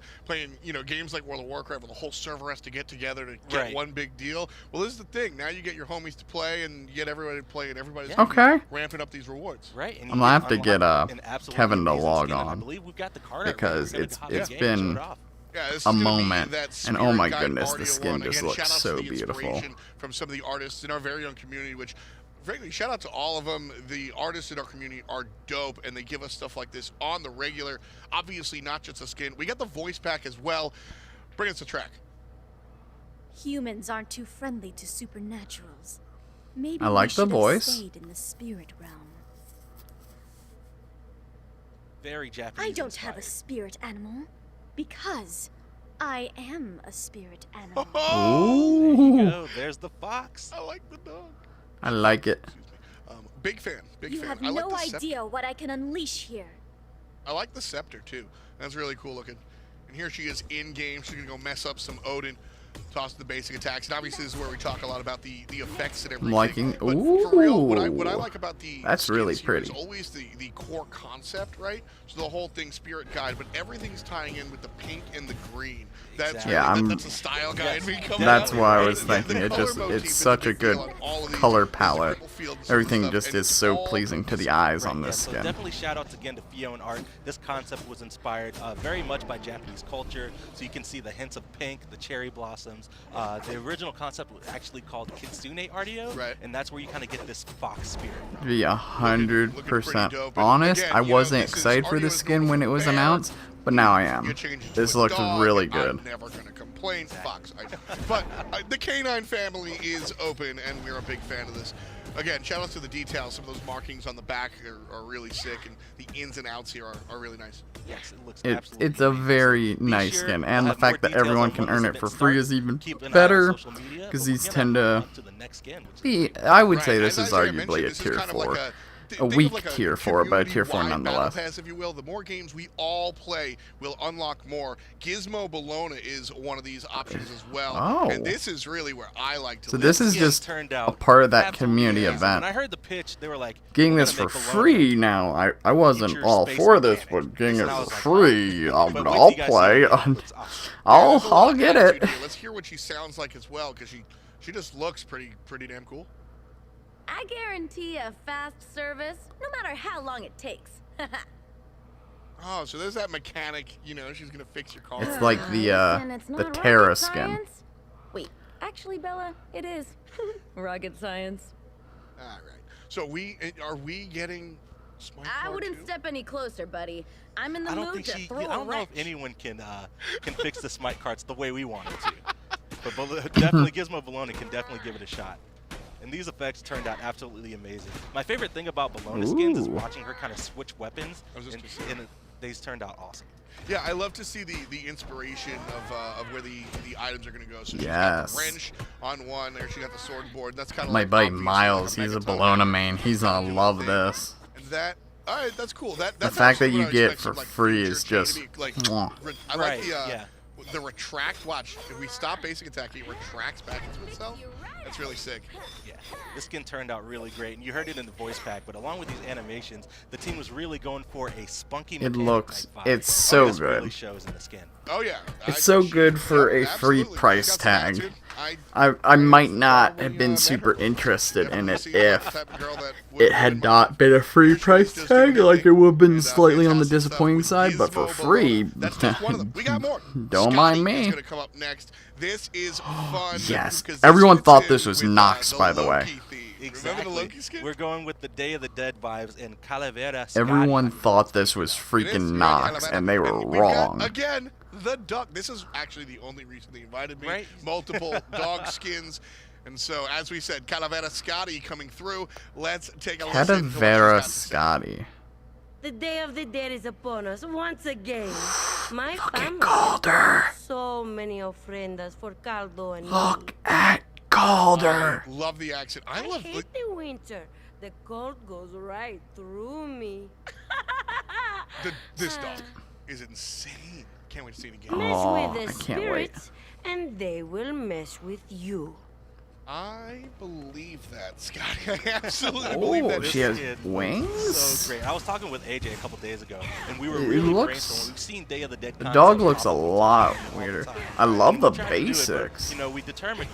games like World of Warcraft where the whole server has to get together to get Right. one big deal. Well, this is the thing. Now you get your homies to play, and you get everybody to play, and everybody's Yeah. gonna be Okay. ramping up these rewards. Right. And I'm gonna have to unlock get an absolutely Kevin to amazing log skin, and I on, believe we've got the card art because ready. We're it's gonna hop in the game and been show it off. Yeah, this is a gonna be moment, that and oh my Spirit Guide goodness, the Artio skin one. just Again, looks shout-outs so to the beautiful. inspiration from some of the artists in our very own community, which frankly, shout out to all of them. The artists in our community are dope, and they give us stuff like this on the regular. Obviously, not just a skin. We got the voice pack as well. Bring us a track. Humans aren't too friendly to supernaturals. Maybe I like we the should have voice. stayed in the spirit realm. Very Japanese. I don't have a inspired. spirit animal because I am a spirit animal. There you Ooh, go. There's the fox. I like the dog. I like it. Excuse me. Big fan. Big You fan. have I like no the scepter. idea what I can unleash here. I like the scepter too. That's really cool looking. And here she is in game. She's gonna go mess up some Odin. Toss the basic attacks, and obviously this is where we talk a lot about the effects and everything. I'm liking. But for real, what I Ooh. like about the That's really skins here pretty. is always the core concept, right? So the whole thing, spirit guide, but everything's tying in with the pink and the green. That's Exactly. Yeah, really, I'm- that's a style guide. we come That's out. why I And was the thinking. It color just motif it's is such a big deal good on all of these. color There's the palette. purple fields and Everything stuff, just and is it's so all pleasing to the eyes on Yeah, this so skin. definitely shout outs again to Fio and Art. This concept was inspired very much by Japanese culture, so you can see the hints of pink, the cherry blossoms. The original concept was actually called Kitsune Ardeo, Right. and that's where you kind of get this fox spirit. To be 100% dope. And honest, again, I you know, wasn't this is- excited for Ardeo this is skin known when for it was bear. announced, but now I You am. change it to This a looks dog, really and good. I'm never gonna complain, Fox. But the canine family is open, and we're a big fan of this. Again, shout out to the details. Some of those markings on the back are really sick, and the ins and outs here are really nice. Yes, it looks It's absolutely a amazing. very Be nice sure skin, we'll and the have more fact that details everyone on can when earn this it for event free starts. is even Keep an eye on better, social media, because but we're these gonna tend move to on to the next skin, which is I would Right, say and this is as I mentioned, arguably a this is tier kind of 4. like A think of weak like a tier 4, but a tier 4 community-wide nonetheless. Battle Pass, if you will. The more games we all play will unlock more. Gizmo Bologna is one of these options as well. Oh. And this is really where I like to So live. this is skin just turned a out part of that absolutely community amazing. event. When I heard the pitch, they were like, Getting "We're this gonna for make Bologna free now, I wasn't feature all space for this, mechanic." but getting And it I for was like, free, But wait till I'll you guys see play. it. It's awesome. There's a lot I'll of get attitude it. here. Let's hear what she sounds like as well, because she just looks pretty damn cool. I guarantee a fast service, no matter how long it takes. Oh, so there's that mechanic, you know, she's gonna fix your car. It's like Listen, it's the not Terra rocket skin. science. Wait, actually, Bella, it is. Rocket science. All right. So are we getting Smite I Card wouldn't too? step any closer, buddy. I'm in the I don't mood think to she. throw I a don't know wrench. if anyone can fix the Smite cards the way we want it to. But definitely Gizmo Bologna can definitely give it a shot. And these effects turned out absolutely amazing. My favorite thing about Bologna skins is Ooh. watching her kind of switch weapons, I was just gonna say. and these turned out awesome. Yeah, I love to see the inspiration of where the items are going to go. So she's got Yes. the wrench on one there. She got the sword board. That's kind of My like buddy obviously Miles, like he's a Megaton Bologna main. He's gonna doing love thing. this. And that, all right, that's cool. That's The fact that actually you what I get expect for from, like, free future is chain to just be, like, mwah. I Right, like the retract. Watch, if we stop basic attacking, it retracts back into itself. That's really sick. Yeah, this skin turned out really great, and you heard it in the voice pack. But along with these animations, the team was really going for a spunky. It mechanic looks, type vibe. it's so This really good. shows in the skin. Oh yeah, It's so good for a free absolutely. price Got some tag. attitude. I might not when, have been met super her. interested in Definitely it seems like the if type of girl that would it put had in not been a free price just doing tag. her Like thing. it would have been And, slightly on the fantastic stuff disappointing with side, but for Gizmo free, Bologna. That's just one of them. We got more. don't Scotty mind is me. gonna come up next. This is fun. Yes, because this everyone fits thought in this was with, Nox, the by the way. Loki theme. Remember the Loki skin? We're going with the Day of the Dead vibes and Calavera. Scotty. Everyone thought this was It is, freaking yeah, Nox, Alabama. and they were we've got, wrong. again, the duck. This is actually the only reason they invited me. Right. Multiple dog skins. And so, as we said, Calavera Scotty coming through. Let's take a listen to what she's Cadavera got to say. Scotty. The Day of the Dead is upon us once again. My family Calder. so many ofrendas for Caldo and Look me. at Calder. Love the accent. I love hate the winter. The cold goes right through me. this dog is insane. Can't wait to see it again. Mess Oh, with I the can't wait. spirits, and they will mess with you. I believe that, Scotty. I absolutely believe that. Oh, she has kid wings? So great. I was talking with AJ a couple days ago, and we were It really looks- brainstorming. We've seen Day of the Dead. The concept dog looks a pop up lot all the weirder. time. I love And the we tried to do it, but, basics. we determined,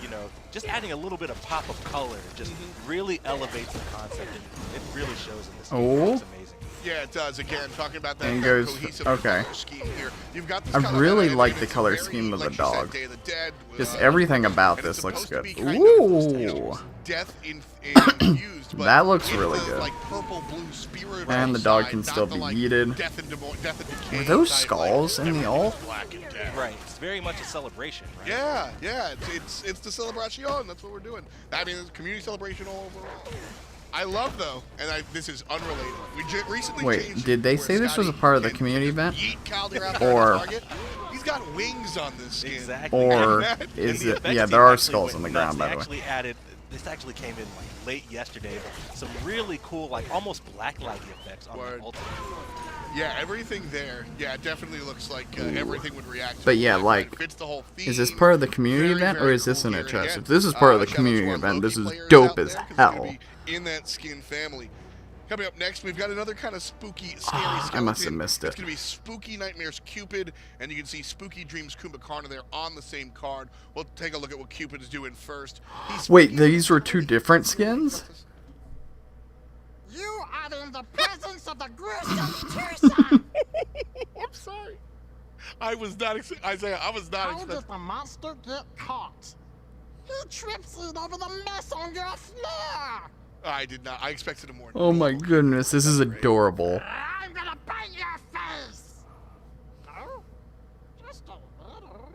just adding a little bit of pop of color just really elevates the concept, and it really shows in this game. Oh. It's amazing. Yeah, it does. Again, talking about that And kind of goes- cohesive okay. color scheme here. You've got this I kind of really animated, like the it's color very, scheme of the like she said, dog. Day of the Dead, Just everything about and it's this looks supposed good. to be kind Ooh. of death infused, but That looks in really the, good. like purple blue spirit And the side, dog can not still the, be like, yeeted. Death and decay Were those type, skulls like, in the everything's ult? black and dead. Right. It's very much a celebration, right? Yeah. It's the celebration. That's what we're doing. I mean, it's community celebration all overall. I love though, and this is unrelated. We recently Wait, changed did they where say this was a Scotty part of the can community event? yeet Calder out there Or- on target. He's got wings on this skin. Exactly. Or And is the it? effects Yeah, team there are actually skulls went on the nuts. ground, by They the way. actually added this actually came in like late yesterday. But some really cool, like almost blacklighty effects on the ultimate. Yeah, everything there. Yeah, it definitely looks like everything would react. To But yeah, black like, light. It fits the whole theme. is this part of the community Very, event, or very is this cool in a gear. chest? And If this is part of the shout out to community our event, this Loki is players dope out as there, 'cause they're gonna hell. be in that skin family. Coming up next, we've got another kind of spooky, scary skeleton. I must have missed it. It's going to be Spooky Nightmares Cupid, and you can see Spooky Dreams Kumbhakarna there on the same card. We'll take a look at what Cupid is doing first. Wait, these were two different skins? You are in the presence of the gruesome twosome. I'm sorry. I was not Isaiah, I was not How expecting. does the monster get caught? He trips it over the mess on your floor. I did not. I expected a more. Oh my goodness, this is adorable. I'm gonna bite your face. No, just a little.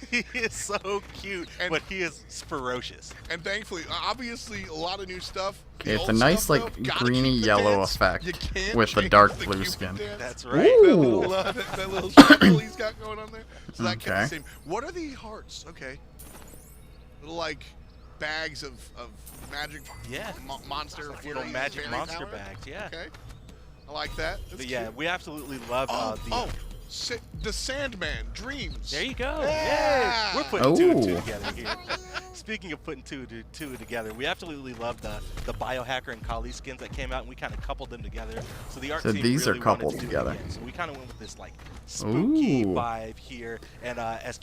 He is so cute, but he is ferocious. And thankfully, obviously, a lot of new stuff. Okay, it's a nice, like, greeny-yellow effect with the dark blue skin. That's right. Ooh. That little shuffle he's got going on there. So that kept the Okay. same. What are the hearts? Okay. Little, like, bags of magic monster. Little magic fairy monster power? bags, yeah. Okay. I like that. That's But yeah, cute. we absolutely love the Sandman Dreams. There you go. Yeah. Yay. We're putting two and two Oh. together here. Speaking of putting two together, we absolutely love the Biohacker and Kali skins that came out, and we kind of coupled them together. So the art So team these are really wanted coupled to do it together. again. So we kind of went with this like spooky Ooh. vibe here, and as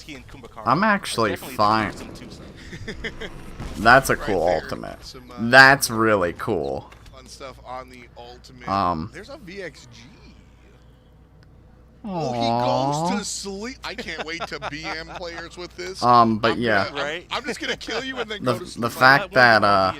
he and Kumbhakarna I'm are actually definitely the fine. gruesome twosome. That's a cool ultimate. That's really cool. Fun stuff on the ultimate. There's a VXG. Oh, he goes to sleep. I can't wait to BM players with this. But yeah. I'm just gonna kill you and then The, go to sleep. the fact that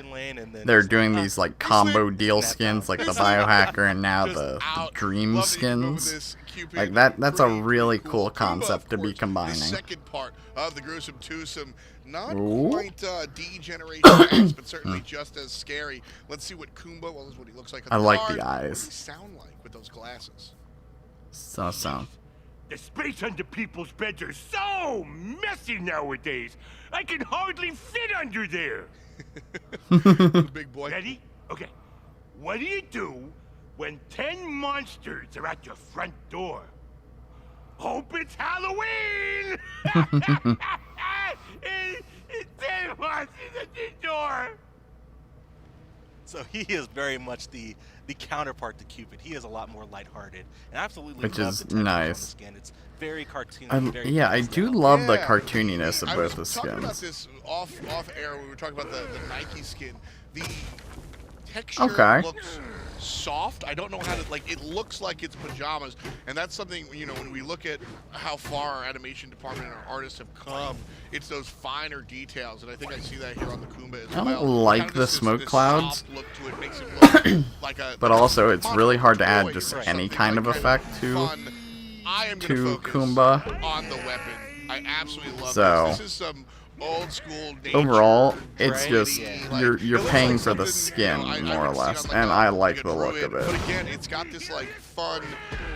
they're doing these like combo deal skins like the Biohacker and now the Dream skins, like that's a really cool concept to be The combining. second part of the gruesome twosome, not Ooh. quite D-Generation X, but certainly just as scary. Let's see what Kumba. Well, this is what he looks like. On I like card. the What eyes. does he sound like with those glasses? So. The space under people's beds are so messy nowadays. I can hardly fit under there. Big boy. Ready? Okay. What do you do when 10 monsters are at your front door? Hope it's Halloween! 10 monsters at the door! So he is very much the counterpart to Cupid. He is a lot more lighthearted, and I absolutely Which love is the textures on the nice. skin. It's very cartoony. Very Yeah, I do love the cartooniness of I both the was talking about skins. this off air when we were talking about the Nike skin. The texture Okay. looks soft. I don't know how to, like, it looks like it's pajamas, and that's something, you know, when we look at how far our animation department and our artists have come, it's those finer details, and I think I see that here on the Kumba as I well. don't like Kind of the this smoke soft clouds, look to it, makes it look like a, but also it's really hard to add toy just or any something, kind of like effect fun. I am gonna to focus Kumba. on the weapon. I absolutely love So, this. This is some old school nature. Overall, it's just Like, you're it looks paying like for the something, you know, skin I more or would see less, on, like, and a- I like like a the look druid, of it. But again, it's got this like fun.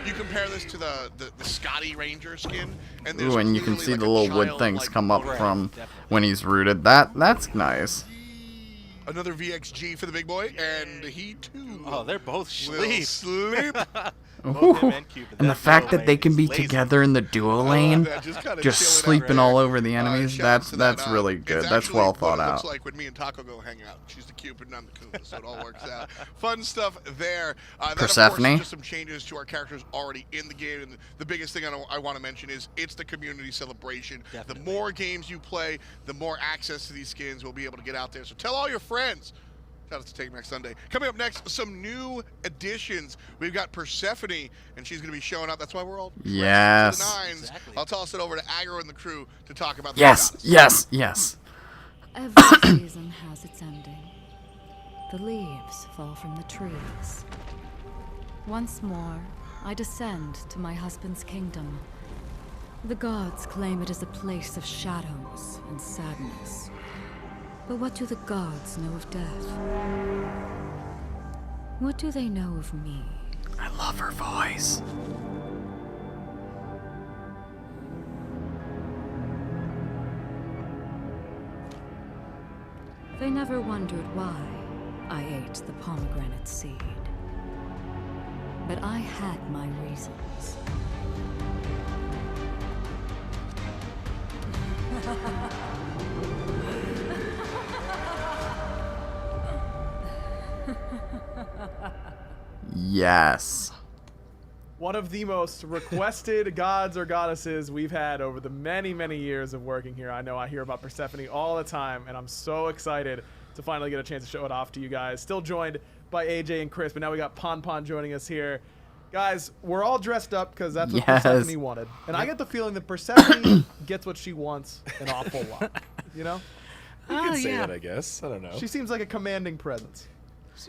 You compare this to the Scotty Ranger skin, and there's Ooh, and you can clearly, see like, the a little wood child, things like, come up right, from when he's rooted. That's nice. Another VXG for the big boy, and he too. Oh, they're both will sleep. sleep. Both him and Cupid. And the That's fact so that they can be lazy. together in the duo lane, that, just kinda just chilling out sleeping right all there. over the enemies, Shout out to that's that, really it's good. That's actually well what thought it out. looks like when me and Taco go hang out. She's the Cupid and I'm the Kumba, so it all works out. Fun stuff there. Then, of Persephone? course, just some changes to our characters already in the game, and the biggest thing I want to mention is it's the community celebration. Definitely. The more games you play, the more access to these skins we'll be able to get out there. So tell all your friends. Shout out to Take Next Sunday. Coming up next, some new additions. We've got Persephone, and she's going to be showing up. That's why we're all dressed to Yes. the nines. I'll toss it over to Aggro and the crew to talk about the Yes, goddess. yes, yes. Every season has its ending. The leaves fall from the trees. Once more, I descend to my husband's kingdom. The gods claim it is a place of shadows and sadness. But what do the gods know of death? What do they know of me? I love her voice. They never wondered why I ate the pomegranate seed. But I had my reasons. Yes. One of the most requested gods or goddesses we've had over the many, many years of working here. I know I hear about Persephone all the time, and I'm so excited to finally get a chance to show it off to you guys. Still joined by AJ and Chris, but now we got Pon Pon joining us here. Guys, we're all dressed up because that's what Persephone wanted. And I get the feeling that Persephone gets what she wants an awful lot. You know? You could say that, I guess. I don't know. She seems like a commanding presence.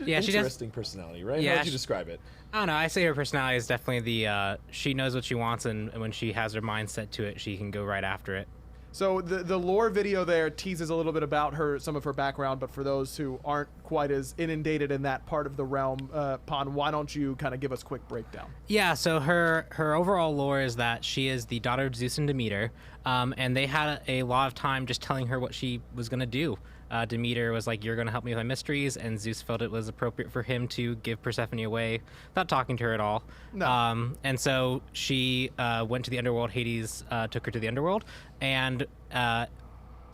Yeah, she does. Interesting personality, right? Yeah, How would you describe it? I don't know. I say her personality is definitely the she knows what she wants, and when she has her mind set to it, she can go right after it. So the lore video there teases a little bit about her, some of her background, but for those who aren't quite as inundated in that part of the realm, Pon, why don't you kind of give us a quick breakdown? Yeah, so her overall lore is that she is the daughter of Zeus and Demeter, and they had a lot of time just telling her what she was going to do. Demeter was like, you're going to help me with my mysteries, and Zeus felt it was appropriate for him to give Persephone away without talking to her at all. No. And so she went to the Underworld. Hades took her to the Underworld, and the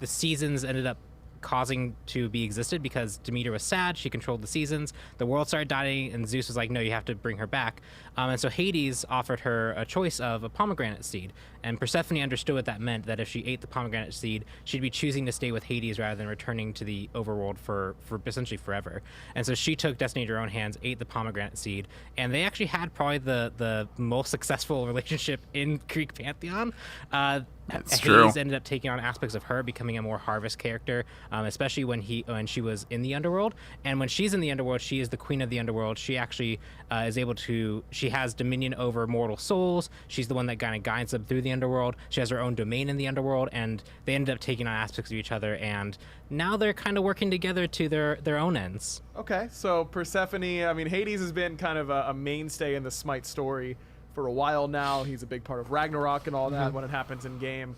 seasons ended up causing to be existed because Demeter was sad. She controlled the seasons. The world started dying, and Zeus was like, no, you have to bring her back. And so Hades offered her a choice of a pomegranate seed. And Persephone understood what that meant, that if she ate the pomegranate seed, she'd be choosing to stay with Hades rather than returning to the overworld for essentially forever. And so she took destiny into her own hands, ate the pomegranate seed, and they actually had probably the most successful relationship in Greek pantheon. That's Hades true. ended up taking on aspects of her, becoming a more Harvest character, especially when she was in the Underworld. And when she's in the Underworld, she is the queen of the Underworld. She actually is able to. She has dominion over mortal souls. She's the one that kind of guides them through the Underworld. She has her own domain in the Underworld, and they ended up taking on aspects of each other. And now they're kind of working together to their own ends. Okay, so Persephone. I mean, Hades has been kind of a mainstay in the Smite story for a while now. He's a big part of Ragnarok and all that when it happens in game.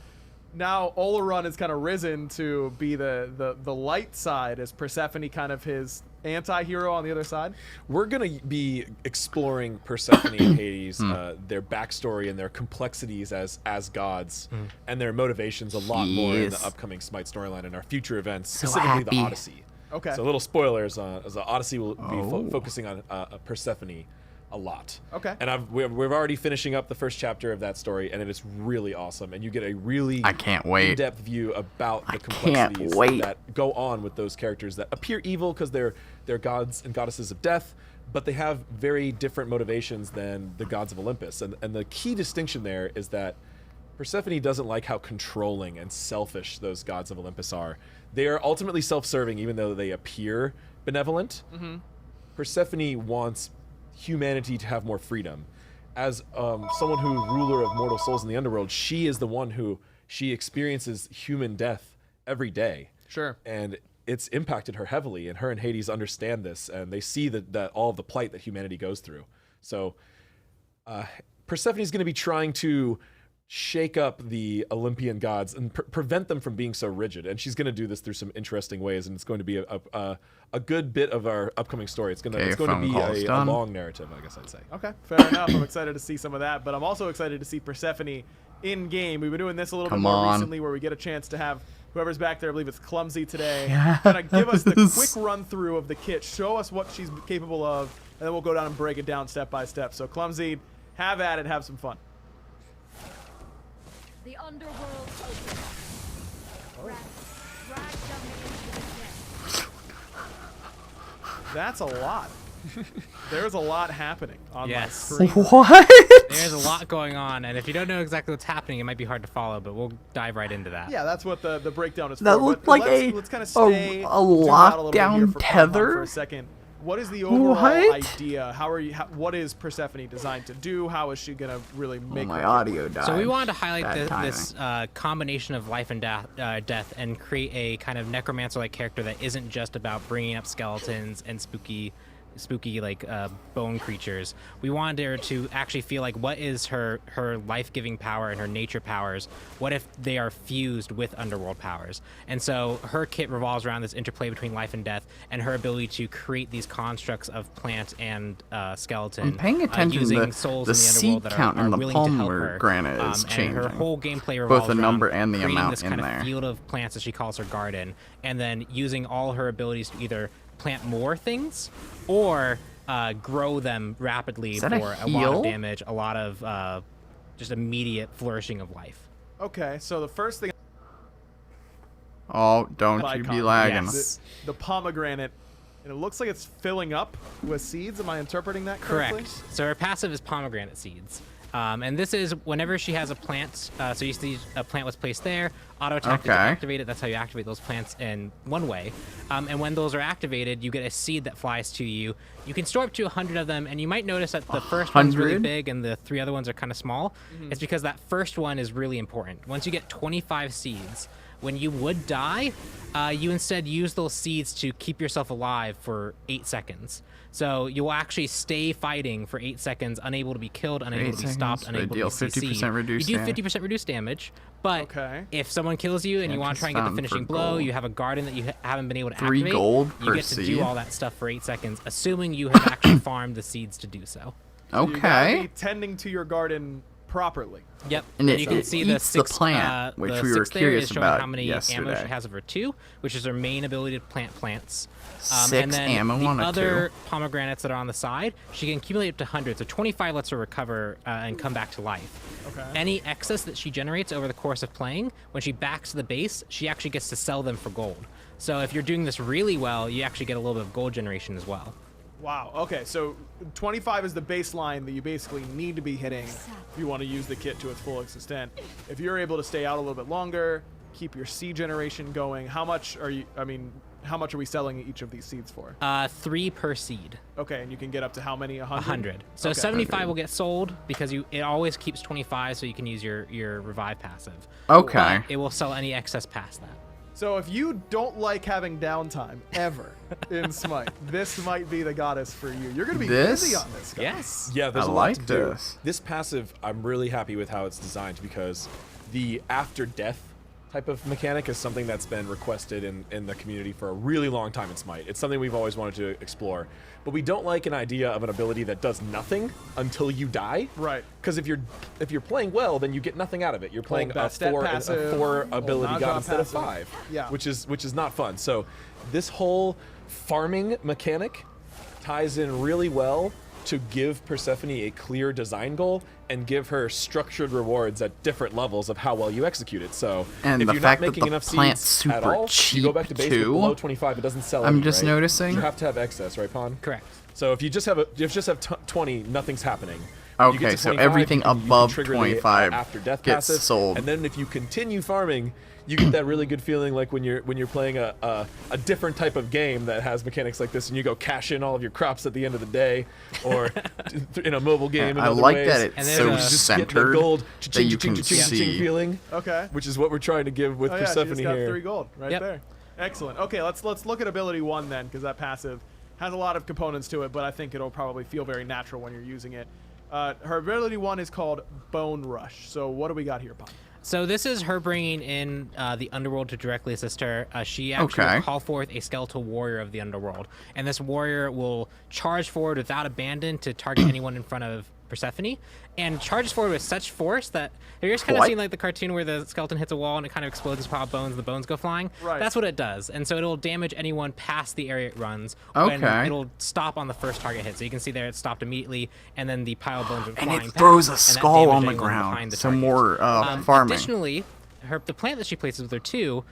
Now Oleron has kind of risen to be the light side. Is Persephone kind of his anti-hero on the other side? We're going to be exploring Persephone and Hades, their backstory and their complexities as gods, and their motivations a lot more in the upcoming Smite storyline and our future events, specifically the Odyssey. Okay. So little spoilers, as the Odyssey will be focusing on Persephone a lot. Okay. And we're already finishing up the first chapter of that story, and it is really awesome. And you get a really in-depth view about the complexities that go on with those characters that appear evil because they're gods and goddesses of death, but they have very different motivations than the gods of Olympus. And the key distinction there is that Persephone doesn't like how controlling and selfish those gods of Olympus are. They are ultimately self-serving, even though they appear benevolent. Persephone wants humanity to have more freedom. As someone who ruler of mortal souls in the Underworld, she is the one who she experiences human death every day. Sure. And it's impacted her heavily, and her and Hades understand this, and they see that all of the plight that humanity goes through. So Persephone is going to be trying to shake up the Olympian gods and prevent them from being so rigid, and she's going to do this through some interesting ways, and it's going to be a good bit of our upcoming story. It's going to be a long narrative, I guess I'd say. Okay, fair enough. I'm excited to see some of that, but I'm also excited to see Persephone in game. We've been doing this a little bit more recently, where we get a chance to have whoever's back there, I believe it's Clumsy today, kind of give us the quick run through of the kit, show us what she's capable of, and then we'll go down and break it down step by step. So Clumsy, have at it, have some fun. The Underworld opens. That's a lot. There's a lot happening on my Yes. screen. What? There's a lot going on, and if you don't know exactly what's happening, it might be hard to follow, but we'll dive right into that. Yeah, that's what the breakdown is for. That looked like let's kind of stay a lockdown tether for a second. What is the overall idea? What is Persephone designed to do? How is she gonna really make my audio died? So we wanted to highlight this combination of life and death, and create a kind of necromancer-like character that isn't just about bringing up skeletons and spooky spooky like bone creatures. We wanted her to actually feel like what is her life-giving power and her nature powers. What if they are fused with underworld powers? And so her kit revolves around this interplay between life and death, and her ability to create these constructs of plant and skeleton. I'm paying attention using to souls the in the seed underworld that count are in the willing to help her. pomegranate is changing. And her whole gameplay revolves both the number around and the creating amount this in kind there. of field of plants that she calls her garden, and then using all her abilities to either plant more things or grow them rapidly for a lot of damage, a lot of just immediate flourishing of life. Okay, so the first thing. Oh, don't you be lagging. Yes. The pomegranate, and it looks like it's filling up with seeds. Am I interpreting that correctly? Correct. So her passive is pomegranate seeds. And this is whenever she has a plant, so you see a plant was placed there, auto attack to activate it. That's how you activate those plants in one way. And when those are activated, you get a seed that flies to you. You can store up to 100 of them, and you might notice that the first one's really big and the 3 other ones are kind of small. It's because that first one is really important. Once you get 25 seeds, when you would die, you instead use those seeds to keep yourself alive for 8 seconds. So you will actually stay fighting for 8 seconds, unable to be killed, unable to be stopped, unable to be CC'd. 50% reduced You do 50% reduced damage, but if someone kills you and you want to try and get the finishing blow, you have a garden that you haven't been able to activate, you get to do all that stuff for 8 seconds, assuming you have actually farmed the seeds to do so. So you gotta be tending to your garden properly. Yep. And you can see the sixth plant, which the we were sixth there curious is showing about how many ammo she has of her 2, which is her main ability to plant plants. 6 and then ammo the on a other 2. pomegranates that are on the side, she can accumulate up to 100. So 25 lets her recover and come back to life. Okay. Any excess that she generates over the course of playing, when she backs to the base, she actually gets to sell them for gold. So if you're doing this really well, you actually get a little bit of gold generation as well. Wow. Okay, so 25 is the baseline that you basically need to be hitting if you want to use the kit to its full extent. If you're able to stay out a little bit longer, keep your seed generation going, how much are you? I mean, how much are we selling each of these seeds for? 3 per seed. Okay, and you can get up to how many? 100? 100. So okay. 75 will get sold because it always keeps 25, so you can use your revive passive. Okay. But it will sell any excess past that. So if you don't like having downtime ever in Smite, this might be the goddess for you. You're going to be busy on this, guys. Yes. Yeah, there's I a lot like to do. this. This passive, I'm really happy with how it's designed because the after death type of mechanic is something that's been requested in the community for a really long time in Smite. It's something we've always wanted to explore. But we don't like an idea of an ability that does nothing until you die. Right. Because if you're playing well, then you get nothing out of it. You're playing a passive, 4 ability god instead of 5. Yeah. Which is not fun. So this whole farming mechanic ties in really well to give Persephone a clear design goal and give her structured rewards at different levels of how well you execute it. So and if the you're fact not that making the enough plant's seeds super at all, cheap you go back to base with too. below 25. It doesn't sell. I'm any, just right? noticing. You have to have excess, right, Pon? Correct. So if you just have 20, nothing's happening. Okay, so everything above trigger 25 the, after death gets passive, sold. and then if you continue farming, you get that really good feeling like when you're playing a different type of game that has mechanics like this, and you go cash in all of your crops at the end of the day, or in a mobile game. I like that it's so centered gold, that you can see. Feeling. Okay. Which is what we're trying to give with Persephone she just got here. 3 gold right there. Excellent. Okay, let's look at ability 1 then, because that passive has a lot of components to it, but I think it'll probably feel very natural when you're using it. Her ability 1 is called Bone Rush. So what do we got here, Pon? So this is her bringing in the Underworld to directly assist her. She actually will call forth a skeletal warrior of the Underworld. And this warrior will charge forward without abandon to target anyone in front of Persephone, and charges forward with such force that you're just kind of seeing like the cartoon where the skeleton hits a wall and it kind of explodes as pile of bones and the bones go flying. Right. That's what it does. And so it'll damage anyone past the area it runs. Okay. And it'll stop on the first target hit. So you can see there it stopped immediately, and then the pile of bones are flying And it throws a past, and that skull damaged on the anyone behind ground. the Some target. more farming. Additionally, the plant that she places with her 2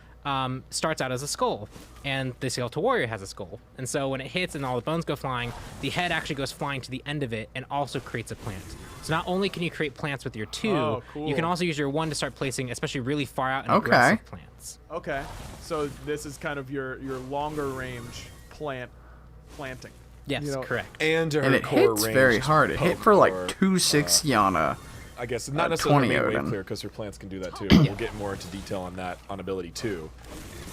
starts out as a skull, and the skeletal warrior has a skull. And so when it hits and all the bones go flying, the head actually goes flying to the end of it and also creates a plant. So not only can you create plants with your 2, you can also use your 1 to start placing, especially really far out and aggressive plants. Okay, so this is kind of your longer range planting. Yes, correct. And it hits very hard. It hit for like 260 on a. I guess not necessarily 20 way Odin. clear because her plants can do that too. We'll get more into detail on that on ability 2.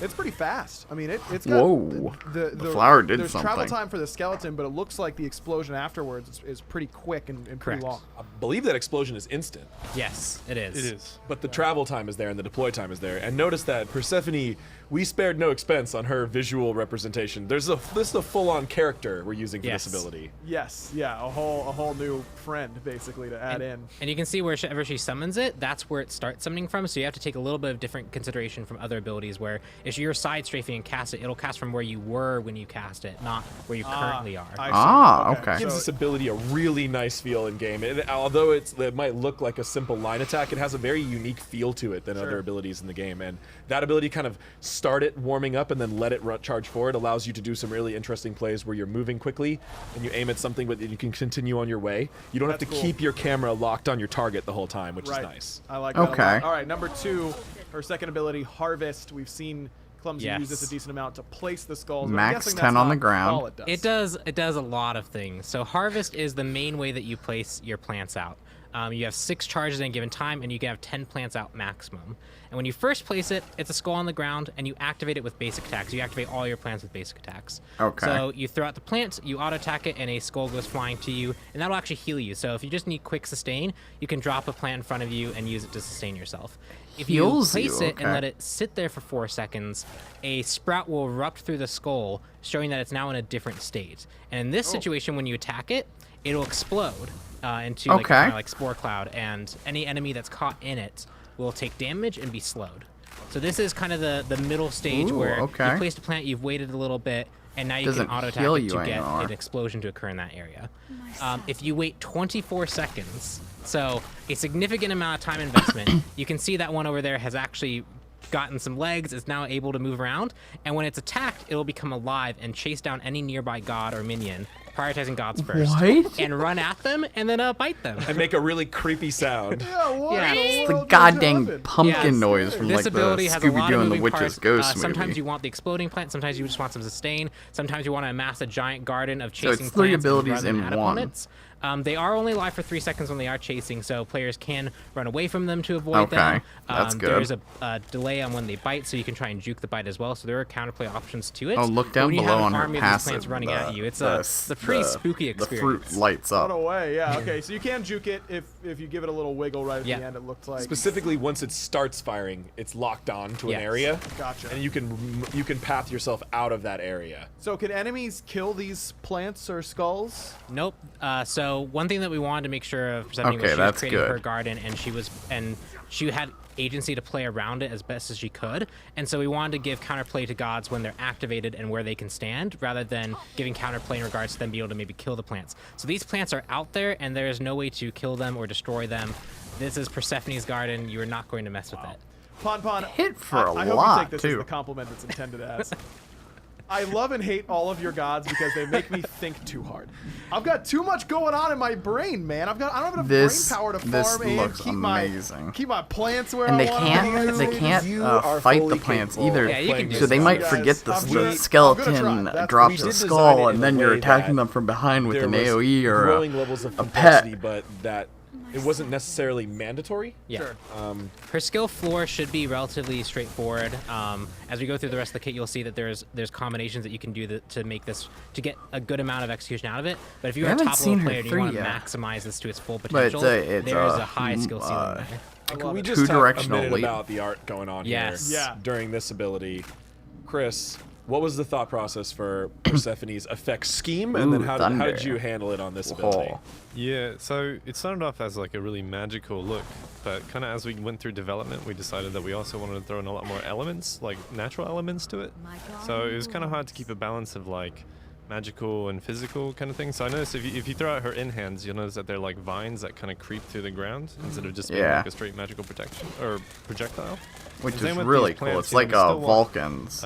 It's pretty fast. I mean, it's got Whoa. The flower did there's something. travel time for the skeleton, but it looks like the explosion afterwards is pretty quick and pretty Correct. long. I believe that explosion is instant. Yes, it is. It is. But the travel time is there and the deploy time is there. And notice that Persephone, we spared no expense on her visual representation. This is a full-on character we're using for Yes. this ability. Yes, yeah, a whole new friend basically to add in. And you can see wherever she summons it, that's where it starts summoning from. So you have to take a little bit of different consideration from other abilities. Where if you're side strafing and cast it, it'll cast from where you were when you cast it, not where you currently are. Okay. It gives this ability a really nice feel in game. Although it might look like a simple line attack, it has a very unique feel to it than other abilities in the game. And that ability kind of start it warming up and then let it charge forward allows you to do some really interesting plays where you're moving quickly and you aim at something, but you can continue on your way. You don't have to keep your camera locked on your target the whole time, which is nice. I like that a lot. All right, number 2, her second ability, Harvest. We've seen Clumsy use this a decent amount to place the skulls. Max 10 on the ground. All it does. It does a lot of things. So Harvest is the main way that you place your plants out. You have 6 charges in a given time, and you can have 10 plants out maximum. And when you first place it, it's a skull on the ground, and you activate it with basic attacks. You activate all your plants with basic attacks. Okay. So you throw out the plant, you auto-attack it, and a skull goes flying to you, and that'll actually heal you. So if you just need quick sustain, you can drop a plant in front of you and use it to sustain yourself. If you place it and let it sit there for 4 seconds, a sprout will erupt through the skull, showing that it's now in a different state. And in this situation, when you attack it, it'll explode into like, kind of like spore cloud, and any enemy that's caught in it will take damage and be slowed. So this is kind of the middle stage where you placed a plant, you've waited a little bit, and now you can auto-attack it to get an explosion to occur in that area. If you wait 24 seconds, so a significant amount of time investment, you can see that one over there has actually gotten some legs, is now able to move around, and when it's attacked, it'll become alive and chase down any nearby god or minion, prioritizing gods first. And run at them and then bite them. And make a really creepy sound. It's the goddamn pumpkin noise from this like ability the has a lot Scooby-Doo of and the moving Witch's parts. Ghost movie. Sometimes you want the exploding plant, sometimes you just want some sustain, sometimes you want to amass a giant garden of chasing so it's 3 plants abilities and in at one. opponents. They are only live for 3 seconds when they are chasing, so players can run away from them to avoid them. That's good. There's a delay on when they bite, so you can try and juke the bite as well. So there are counterplay options to it. Oh, look down when you below have on an her army of these passive. plants running at you. It's a pretty spooky experience. The fruit lights up. What a way, yeah. Okay, so you can juke it if you give it a little wiggle right at the end. It looks like specifically once it starts firing, it's locked on to an area. Gotcha. And you can path yourself out of that area. So can enemies kill these plants or skulls? Nope. So one thing that we wanted to make sure of Persephone was she was creating her garden, and she had agency to play around it as best as she could, and so we wanted to give counterplay to gods when they're activated and where they can stand, rather than giving counterplay in regards to them being able to maybe kill the plants. So these plants are out there, and there is no way to kill them or destroy them. This is Persephone's garden. You are not going to mess with it. Pon, hit for a I hope lot you take this as the compliment it's intended as. I love and hate all of your gods because they make me think too hard. I've got too much going on in my brain, man. I don't have enough brain power to farm and keep my plants where I want them. They can't fight the plants either. So they might forget the skeleton drops a skull, and then you're attacking them from behind with an AoE or growing levels of a pet. But that it wasn't necessarily mandatory. Yeah. Her skill floor should be relatively straightforward. As we go through the rest of the kit, you'll see that there's combinations that you can do to make this to get a good amount of execution out of it. But if you're a top level player and you want to maximize this to its full potential, there's a high skill ceiling there. Can we just talk a minute about the art going on here during this ability? Chris, what was the thought process for Persephone's effect scheme, and then how did you handle it on this ability? Yeah, so it started off as like a really magical look, but kind of as we went through development, we decided that we also wanted to throw in a lot more elements, like natural elements to it. So it was kind of hard to keep a balance of like magical and physical kind of thing. So I noticed if you throw out her in hands, you'll notice that they're like vines that kind of creep through the ground instead of just being like a straight magical protection or projectile. Which is really cool. It's like Vulcans.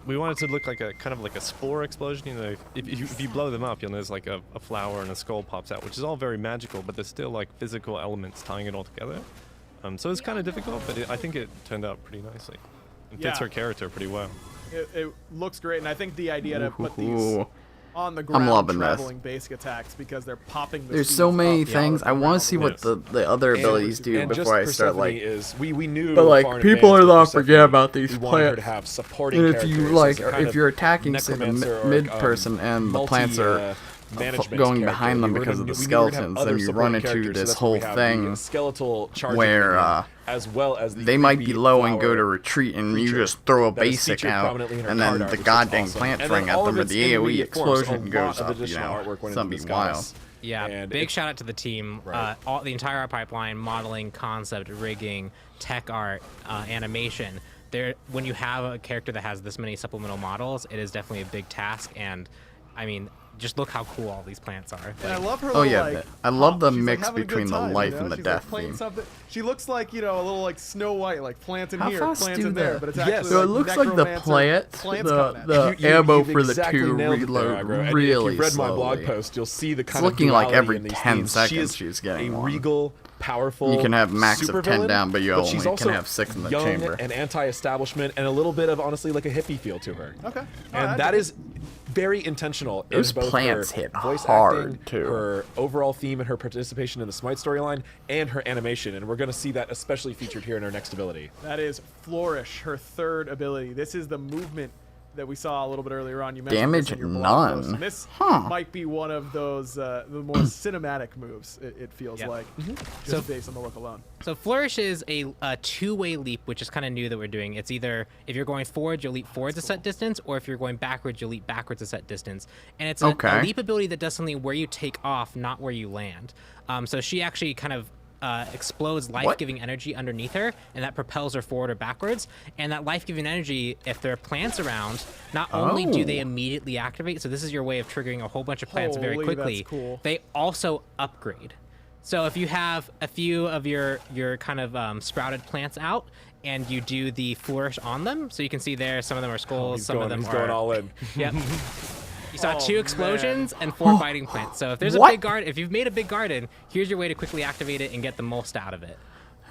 We wanted to look like a kind of like a spore explosion. You know, if you blow them up, you'll notice like a flower and a skull pops out, which is all very magical, but there's still like physical elements tying it all together. So it's kind of difficult, but I think it turned out pretty nicely. It fits her character pretty well. It looks great, and I think the idea to put these on the ground I'm loving traveling basic attacks because they're popping the There's seeds so many up things. I want to see what the other abilities do and before I start Persephone like. is, we knew But like far in people are advance not with forget Persephone, about these we wanted her to plants. have supporting And if you characters like, as a kind if you're of attacking say the necromancer or, mid person and the plants are management going character. behind them because of the skeletons, then you run into this whole thing skeletal where as well as they might be low and go to retreat, and you just throw a basic out, and then the goddamn plants ring at them, or the AoE explosion goes up. You know, something wild. Yeah, big shout out to the team. The entire art pipeline, modeling, concept, rigging, tech art, animation. When you have a character that has this many supplemental models, it is definitely a big task. And I mean, just look how cool all these plants are. Like, and I love her. Oh yeah, like, I love the she's, like, mix having a between good time, the life you know? and the She's, death like, playing theme. something. She looks like, you know, a little like Snow White, like plants in How here, fast plants do in there, that? but it's Yes. actually So like it looks like the plants coming at the You- ammo you've for the exactly two nailed it there, reload Aggro. And really if you've read my blog slowly. post, you'll see the It's kind of looking like duality every in these 10 themes. seconds she is she's getting a one. regal, powerful. You can have max of 10 supervillain, down, but you only she's can also have 6 in the young chamber. and anti-establishment, and a little bit of honestly like a hippie feel to her. Okay. And that is very intentional. Those in both plants her hit voice hard, acting, too. her overall theme, and her participation in the Smite storyline, and her animation. And we're going to see that especially featured here in her next ability. That is Flourish, her third ability. This is the movement that we saw a little bit earlier on. You mentioned Damage this in your blog post, none. and this Huh. might be one of those the more cinematic moves. It feels like, just based on the look alone. So Flourish is a two-way leap, which is kind of new that we're doing. It's either if you're going forward, you'll leap forwards a set distance, or if you're going backwards, you'll leap backwards a set distance. And it's a leap ability that does something where you take off, not where you land. So she actually kind of explodes life-giving energy underneath her, and that propels her forward or backwards. And that life-giving energy, if there are plants around, not only do they immediately activate, so this is your way of triggering a whole bunch of plants very quickly, that's cool. they also upgrade. So if you have a few of your kind of sprouted plants out, and you do the flourish on them, so you can see there, some of them are skulls, some of them he's are... going all in. Yep. You saw 2 explosions and 4 fighting plants. So if there's a big garden, if you've made a big garden, here's your way to quickly activate it and get the most out of it.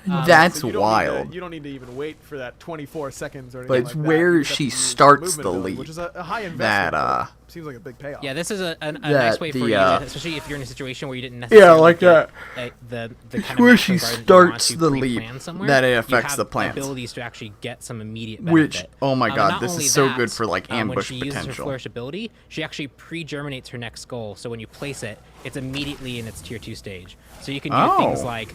That's So you don't wild. Need to, you don't need to even wait for that 24 seconds or anything But it's like that. where You just have she to use starts movement the ability, leap. which is a high investment. That but seems like a big payoff. Yeah, this is a nice way for you, especially if you're in a situation where you didn't Yeah, like get that. The kind Where of she macro garden you want starts to the pre-plan leap, somewhere, that it you affects have the plants. abilities to actually get some immediate benefit. Which, oh my god, Not this only is so that, good for like when ambush she uses her potential. flourish ability, she actually pre-germinates her next goal. So when you place it, it's immediately in its tier 2 stage. So you can do things like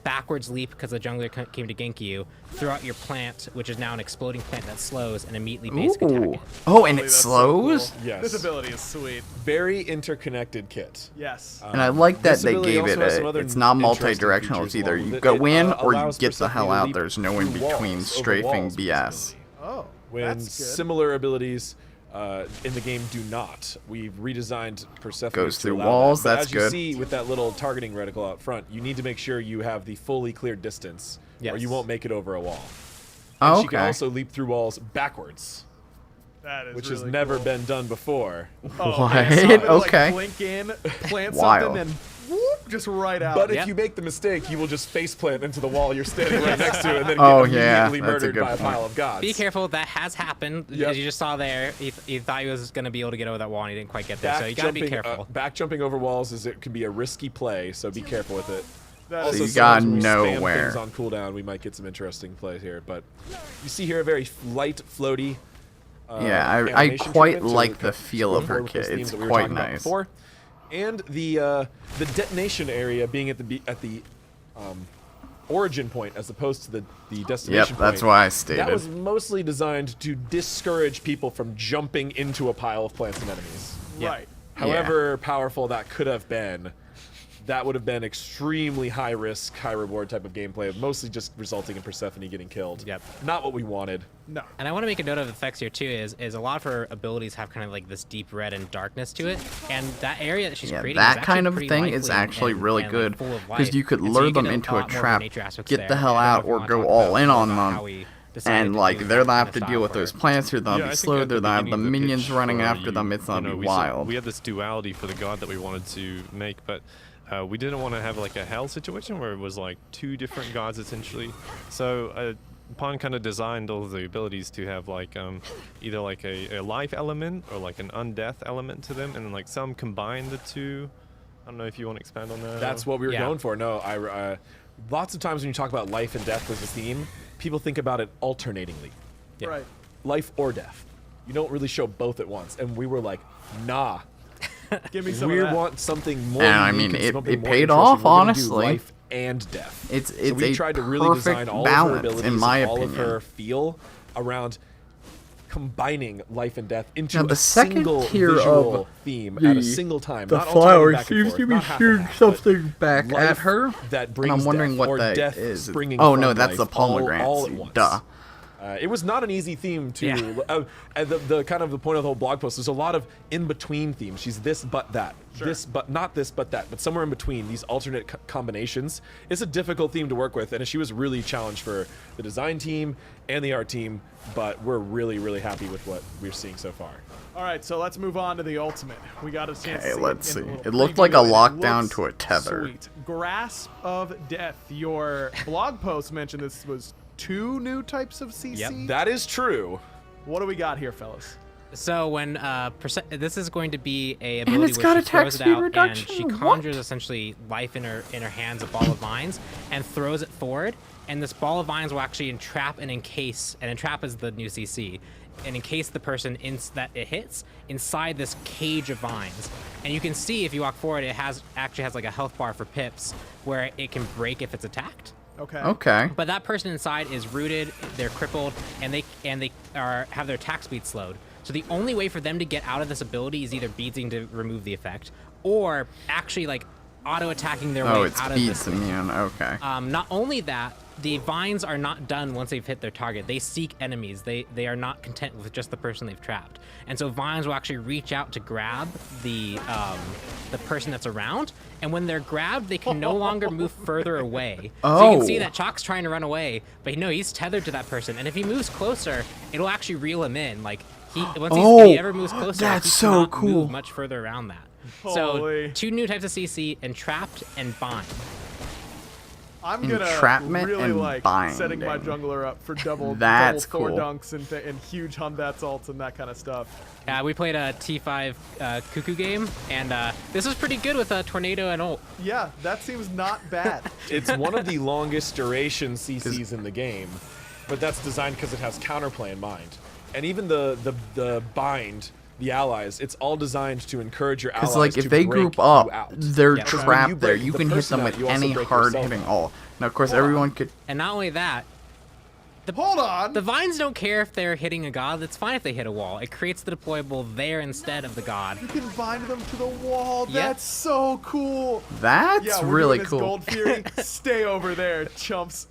backwards leap because the jungler came to gank you, throw out your plant, which is now an exploding plant that slows, and immediately basic attack it. Oh, and it That's so slows? cool. Yes. This ability is sweet. Very interconnected kit. Yes. And I like that This they ability gave also it has some a, other it's not interesting multi-directional, it's features either along you with go it. in It or you allows get the hell Persephone to out, leap there's no in through walls, between, over strafing walls, BS. Oh, when that's good. similar abilities in the game do not. We've redesigned Persephone Goes to through allow walls, that. But that's as you good. see with that little targeting reticle out front, you need to make sure you have the fully cleared distance, or you won't make it over a wall. And she can also leap through walls backwards, That is which really has never cool. been done before. Oh, What? yeah, so I'm gonna, like, Okay. blink in, plant Wild. something, then whoop, just right out. But if you make the mistake, you will just face plant into the wall you're standing right next to, and then Oh, get yeah, immediately that's a murdered good by a point. pile of gods. Be careful, that has happened. Yep. As you just saw there, he thought he was going to be able to get over that wall, and he didn't quite get there. So you got to be careful. Back jumping over walls it can be a risky play, so be careful with it. That Also, you got sometimes when we spam nowhere. things on cooldown, we might get some interesting plays here. But you see here a very light, floaty. Yeah, I animation quite treatment to like the go feel of her forward with those kit. themes It's that we were quite talking about nice. before. And the detonation area being at the origin point as opposed to the destination Yep, point. that's why I stated. That was mostly designed to discourage people from jumping into a pile of plants and enemies. Right. However powerful that could have been, that would have been extremely high risk, high reward type of gameplay, mostly just resulting in Persephone getting killed. Yep. Not what we wanted. No. And I want to make a note of effects here too. Is a lot of her abilities have kind of like this deep red and darkness to it, and that area that she's Yeah, creating is that actually kind of pretty thing is lively actually and, really and, good like, full of because life. you could And so lure you them get into a lot more of the trap, nature aspects get there. the hell And I out, don't know if or you wanna go talk all about in on how them. we decided And to like do they'll that have in to the deal with style those for it. plants, or they'll Yeah, I be think slow, at the they'll have beginning the of the minions pitch running for after them. It's gonna be we wild. We had this duality for the god that we wanted to make, but we didn't want to have like a hell situation where it was like 2 different gods essentially. So Pon kind of designed all of the abilities to have like either like a life element or like an undeath element to them, and then like some combine the two. I don't know if you want to expand on that. That's what we were going for. No, lots of times when you talk about life and death as a theme, people think about it alternatingly. Yeah. Right. Life or death. You don't really show both at once. And we were like, nah. Give me some We of that. want something more. And I mean, it paid off, honestly. Life and death. It's so we tried to really design all balance, of her abilities, in my and all opinion. of her feel around combining life and death into the a second single tier visual of theme at a single time. The not alternating flower back and seems forth, to be not half and shooting half, but something back life at her. that And brings I'm wondering death, what or that death is. springing Oh from no, that's life, the pomegranate. all at once. Duh. It was not an easy theme to. And the kind of the point of the whole blog post. There's a lot of in between themes. She's this but that, this but not this but that, but somewhere in between these alternate combinations. It's a difficult theme to work with, and she was really challenged for the design team and the art team. But we're really happy with what we're seeing so far. All right, so let's move on to the ultimate. We got a chance to see let's it in see. a little It looked preview, like a and it lockdown looks to a tether. Sweet. Grasp of Death. Your blog post mentioned this was 2 new types of CC. Yep, that is true. What do we got here, fellas? So when this is going to be a And ability it's where got she attack throws it speed out reduction? and she conjures essentially life in her hands, a ball of vines, and throws it forward. And this ball of vines will actually entrap and encase, and entrap is the new CC, and encase the person that it hits inside this cage of vines. And you can see if you walk forward, it actually has like a health bar for pips where it can break if it's attacked. Okay. Okay. But that person inside is rooted, they're crippled, and they have their attack speed slowed. So the only way for them to get out of this ability is either beadsing to remove the effect, or actually like auto attacking their way out of this. Beats immune. Okay. Not only that, the vines are not done once they've hit their target. They seek enemies. They are not content with just the person they've trapped. And so vines will actually reach out to grab the person that's around. And when they're grabbed, they can no longer move further away. So you can see that Chalk's trying to run away, but no, he's tethered to that person. And if he moves closer, it'll actually reel him in. Like if he ever moves closer, that's he so cannot cool. move much further around that. So 2 new types of CC: entrapped and bind. I'm gonna Entrapment really and like binding. setting my jungler up for double That's Thor cool. dunks and huge Humbats ults and that kind of stuff. We played a T5 Cuckoo game, and this was pretty good with a tornado and ult. Yeah, that seems not bad. It's one of the longest duration CCs in the game, but that's designed because it has counterplay in mind. And even the bind, the allies, it's all designed to encourage your allies Because like to if they break group you up, out. they're Because when trapped you there. break You the can hit person them out, with you also any break hard yourself hitting out. all. Now of course everyone could. And not only that, Hold on. the vines don't care if they're hitting a god. It's fine if they hit a wall. It creates the deployable there instead of the god. You can bind them to the wall. Yep. That's so cool. That's Yeah, we're really doing this cool. Gold Fury. Stay over there, chumps.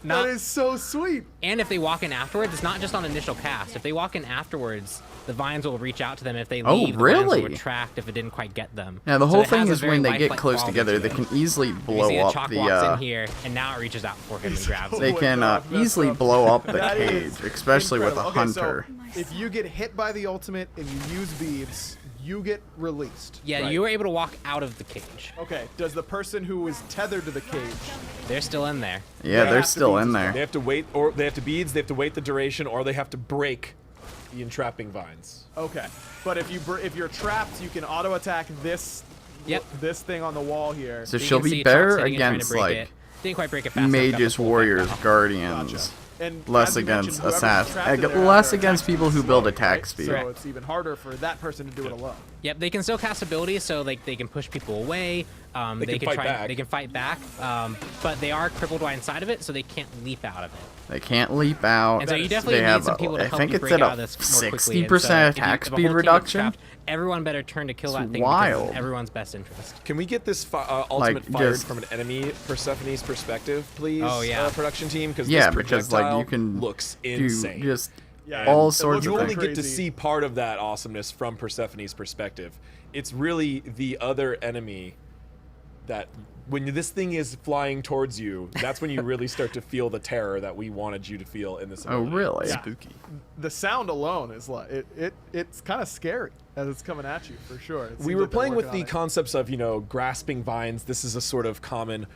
That is so sweet. And if they walk in afterwards, it's not just on initial cast. If they walk in afterwards, the vines will reach out to them. If they leave, the vines really? will retract if it didn't quite get them. Now the So whole it has thing a is very when they get lifelike close quality together, to they it. can easily You can blow see up Chalk the. walks in here, and now it reaches out for him and grabs They it. can God, messed easily up. blow up the That cage, is especially with a incredible. Okay, hunter. So if you get hit by the ultimate and you use beads, you get released. Yeah, you were able to walk out of the cage. Okay, does the person who is tethered to the cage... They're still in there. Yeah, They they're have to still beads in as there. They have to wait, or they have to beads, they have to wait the duration, or they have to break the entrapping vines. Okay, but if you're trapped, you can auto attack this this thing on the wall here. So You she'll can be see better Chalk's hitting it, trying to against break like it. Didn't quite break it fast enough, got the mages, full back warriors, off. guardians. And Less as you against mentioned, whoever's trapped in there less has their against attack people who speed build slowed, attack right? speed. So it's even harder for that person to do it alone. Yep, they can still cast abilities, so like they can push people away. They can fight back. They can fight back, but they are crippled by inside of it, so they can't leap out of it. They can't leap out. And so you definitely They need have some people to I help think you it's break at out of a this more quickly. 60% If attack a speed whole team gets reduction. trapped, everyone better turn to kill that It's thing wild. because it's in everyone's best interest. Can we get this ultimate Like, fired just- from an enemy Persephone's perspective, please? Oh, yeah. Production team, because Yeah, this because like you projectile can looks do insane. just Yeah, all it sorts looks of You like only things. get to crazy. see part of that awesomeness from Persephone's perspective. It's really the other enemy that when this thing is flying towards you, that's when you really start to feel the terror that we wanted you to feel in this Oh, ability. really? Yeah. Spooky. The sound alone is like it's kind of scary as it's coming at you for sure. It We seems were like they're playing with working the on it. concepts of, grasping vines. This is a sort of common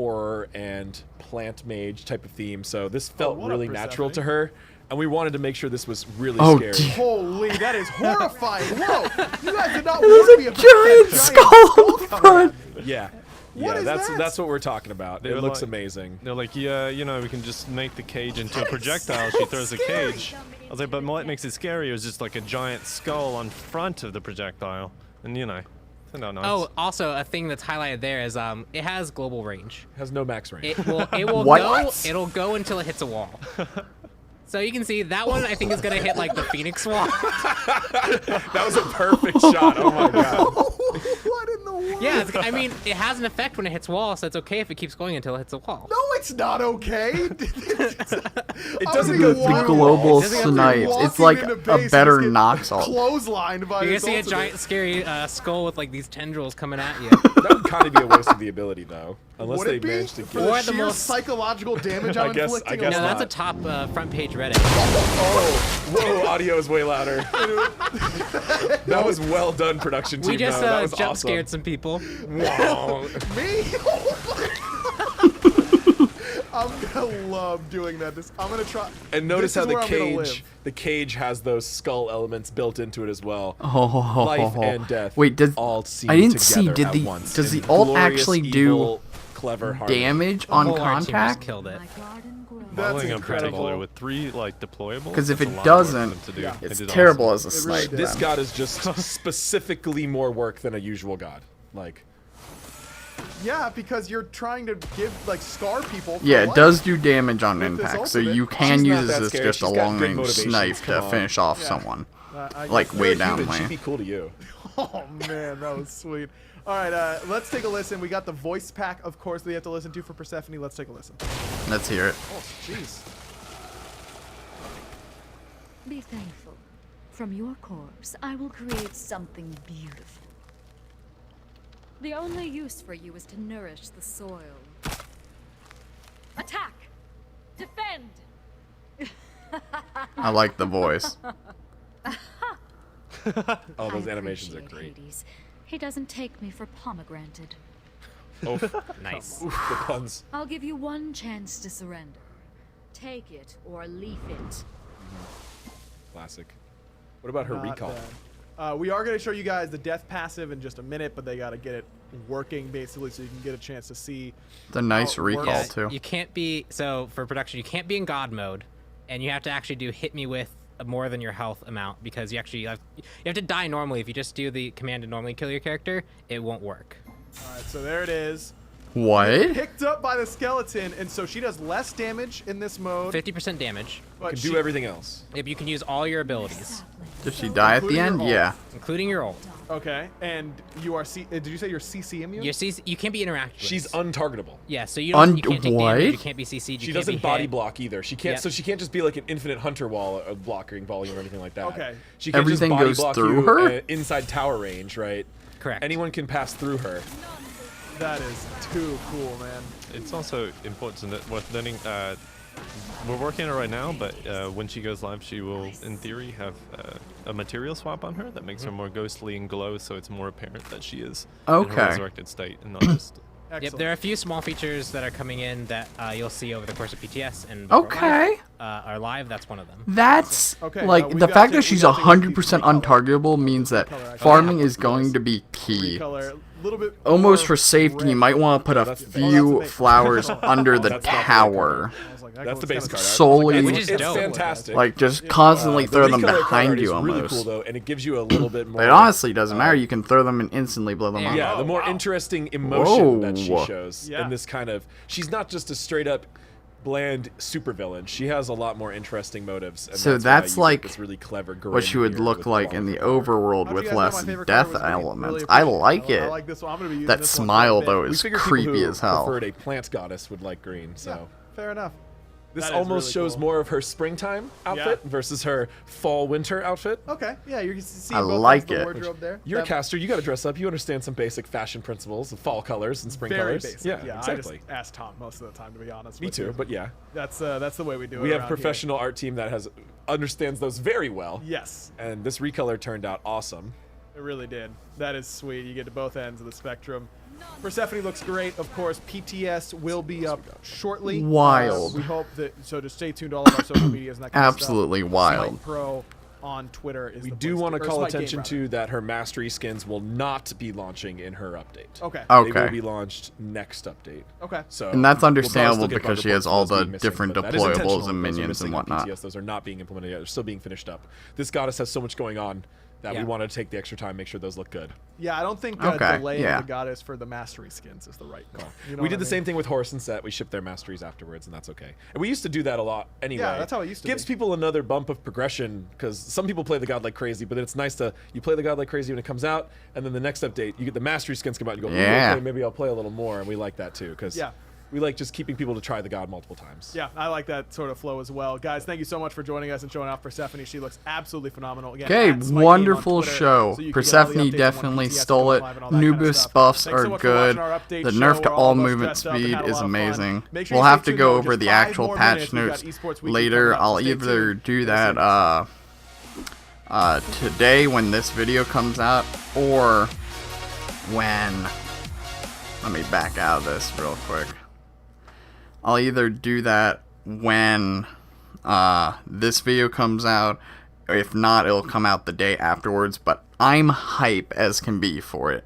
horror and plant mage type of theme, so this felt what really up, natural Persephone? to her. And we wanted to make sure this was really scary. Holy, that is horrifying. Whoa, you guys did not There's warn a me about giant that skull in front. Yeah. What is that? That's what we're talking about. They It were looks like- amazing. They're like, yeah, you know, we can just make the cage into a projectile. She throws a cage. I was like, but what makes it scary is just like a giant skull on front of the projectile. And, you know, turned out nice. Oh, also a thing that's highlighted there is it has global range. It has no max range. It will What? go. It'll go until it hits a wall. So you can see that one. I think is gonna hit like the Phoenix wall. That was a perfect shot. Oh my god. What in the world? Yeah, I mean, it has an effect when it hits wall, so it's okay if it keeps going until it hits a wall. No, it's not okay. It doesn't go through The global It doesn't go through snipe. walking It's like into a base and better just get Nox ult. Clotheslined by You're gonna his see a ultimate. giant, scary skull with like these tendrils coming at you. That would kind of be a waste of the ability, though. Unless Would they it be? manage to For get the Or the sheer most- psychological damage I'm I guess inflicting? not. No, that's a top front page Reddit. Oh, whoa, audio is way louder. That was well done, production team. We just though. That was jump awesome. scared some people. Wow. Me? I'm gonna love doing that. I'm gonna try. And notice This how is where I'm gonna the cage has those skull elements built into it as well. Oh, Life and death. Wait, does all seen I didn't see? together Did at the once does in the ult glorious, actually evil, do clever harmony. damage The on whole art team just contact? killed it. That's Following in particular incredible. with 3 like deployables. Because if that's a it lot of work for doesn't, them to do. Yeah. They it's did terrible awesome. as a really snipe. did. This then. god is just specifically more work than a usual god. Like, Yeah, because you're trying to give scar people. For Yeah, it life. does do damage on With this impact, so ultimate. you can She's not use that this as scary. just a She's got good long-range motivations, snipe to come on. finish off Yeah. someone. I Like, guess. way you're down human. lane. She'd be cool to you. Oh man, that was sweet. All right, let's take a listen. We got the voice pack, of course, that you have to listen to for Persephone. Let's take a listen. Let's hear it. Oh, jeez. Be thankful. From your corpse, I will create something beautiful. The only use for you is to nourish the soil. Attack! Defend! I like the voice. Oh, those I animations are appreciate great. Hades. He doesn't take me for pomegranate. Oh, Nice. the puns. I'll give you one chance to surrender. Take it or leave it. Classic. What about her Not recall? bad. We are going to show you guys the death passive in just a minute, but they got to get it working basically so you can get a chance to see. It's a nice how it works. recall Yeah, too. you can't be for production. You can't be in God mode, and you have to actually do hit me with more than your health amount because you have to die normally. If you just do the command to normally kill your character, it won't work. All right, so there it is. What? Picked up by the skeleton, and so she does less damage in this mode. 50% damage. But Can do everything else. If you can use all your abilities, Does she die at the Including end? your ult. Yeah. including your ult. Okay, and you are did you say you're CC immune? You can't be interacted with. She's untargetable. Yeah, so you can't take what? damage. You can't be CC'd. You She can't doesn't be body hit. block either. She can't. Yep. So she can't just be like an infinite hunter wall blocking volume or anything like that. Okay. She can't Everything just body goes block through you, her? inside tower range, right? Correct. Anyone can pass through her. That is too cool, man. It's also important worth noting. We're working on it right now, but when she goes live, she will, in theory, have a material swap on her that makes her more ghostly and glow, so it's more apparent that she is in Okay. her resurrected state and not just. Yep, there are a few small features that are coming in that you'll see over the course of PTS and before Okay. are live. That's one of them. That's Okay, like we've the got fact to- that she's we've got to 100% recolor. untargetable means that Recolor, actually. farming is going to be key. Recolor, a little bit Almost more for safety, you red. might want to put a That's- few that's flowers under the That's not the tower. I was like, that That's the goes base kinda card art. Solely, Which is It's dope. fantastic. like just constantly The throw them recolor card art behind is you really almost. cool though, and it gives you a little bit more. It honestly doesn't matter. You can throw them and instantly blow them Yeah. up. Yeah, the Oh, more wow. interesting emotion that she Whoa. shows, Yeah. and this kind of, she's not just a straight up bland supervillain. She has a lot more interesting motives. And So why I that's use like this really clever What she would grin look here like with in the all overworld How'd you with guys know less my favorite death color was green? elements. Really I appreciate it. like I it. like this one. I'm gonna be using That this one smile quite a bit. though We is figure people creepy who as hell. preferred a plant goddess would like green. So Yeah, fair enough. this That is almost really shows cool. more of her springtime outfit versus her fall winter outfit. Okay, yeah, you can see I both like ends of the it. wardrobe there. You're a That- caster. You got to dress up. You understand some basic fashion principles of fall colors and spring very colors. basic. Yeah, exactly. I just ask Tom most of the time, to be honest. Me with too, you. but yeah. That's the way we do it. We have a around here. professional art team that understands those very well. Yes, And this recolor turned out awesome. it really did. That is sweet. You get to both ends of the spectrum. Persephone looks great. Of course, PTS will be up shortly. Wild. We hope that, so just stay tuned to all of our social medias and that kind Absolutely of stuff. wild. Smite Pro on Twitter is We the do place want to call Smite attention Game, to that her mastery skins will not be launching in her update. Okay. Okay. They will be launched next update. Okay. So And that's we'll understandable probably still get because she bundle has points for all those the being missing, different but that is deployables intentional. and Those are minions missing and on whatnot. PTS. Those are not being implemented yet. They're still being finished up. This goddess has so much going on that we wanted to take the extra time, make sure those look good. Yeah, I don't think delaying the goddess for the mastery skins is the right call. You know We did the same thing with Horse and Set. We shipped their masteries afterwards, and that's okay. And we used to do that a lot anyway. Yeah, that's how it used to Gives be. people another bump of progression, because some people play the god like crazy, but it's nice to, you play the god like crazy when it comes out, and then the next update, you get the mastery skins come out, and you go, Yeah. okay, maybe I'll play a little more, and we like that too, because we like just keeping people to try the god multiple times. Yeah, I like that sort of flow as well. Guys, thank you so much for joining us and showing off Persephone. She looks absolutely phenomenal. Again, Okay, at Smite Game on wonderful Twitter, show. so you can get all the Persephone updates on when definitely PTS stole goes it. live and all that kind of Nubis stuff. buffs Thanks so are much for good. watching our update The show nerf to where all of us movement dressed up and speed had a is lot of fun. amazing. Make sure We'll you have stay to tuned, go though. over Just the 5 actual more patch minutes. We've notes got esports weekly later. coming up, so I'll stay either tuned. do We'll see that today when this video comes out, or when... Let me back out of this real quick. I'll either do that when this video comes out, or if not, it'll come out the day afterwards, but I'm hype as can be for it.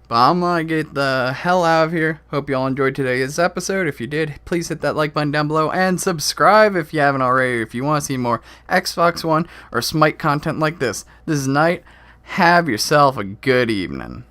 But I'm gonna get the hell out of here. Hope you all enjoyed today's episode. If you did, please hit that like button down below and subscribe if you haven't already. If you want to see more Xbox One or Smite content like this. This is Knight. Have yourself a good evening.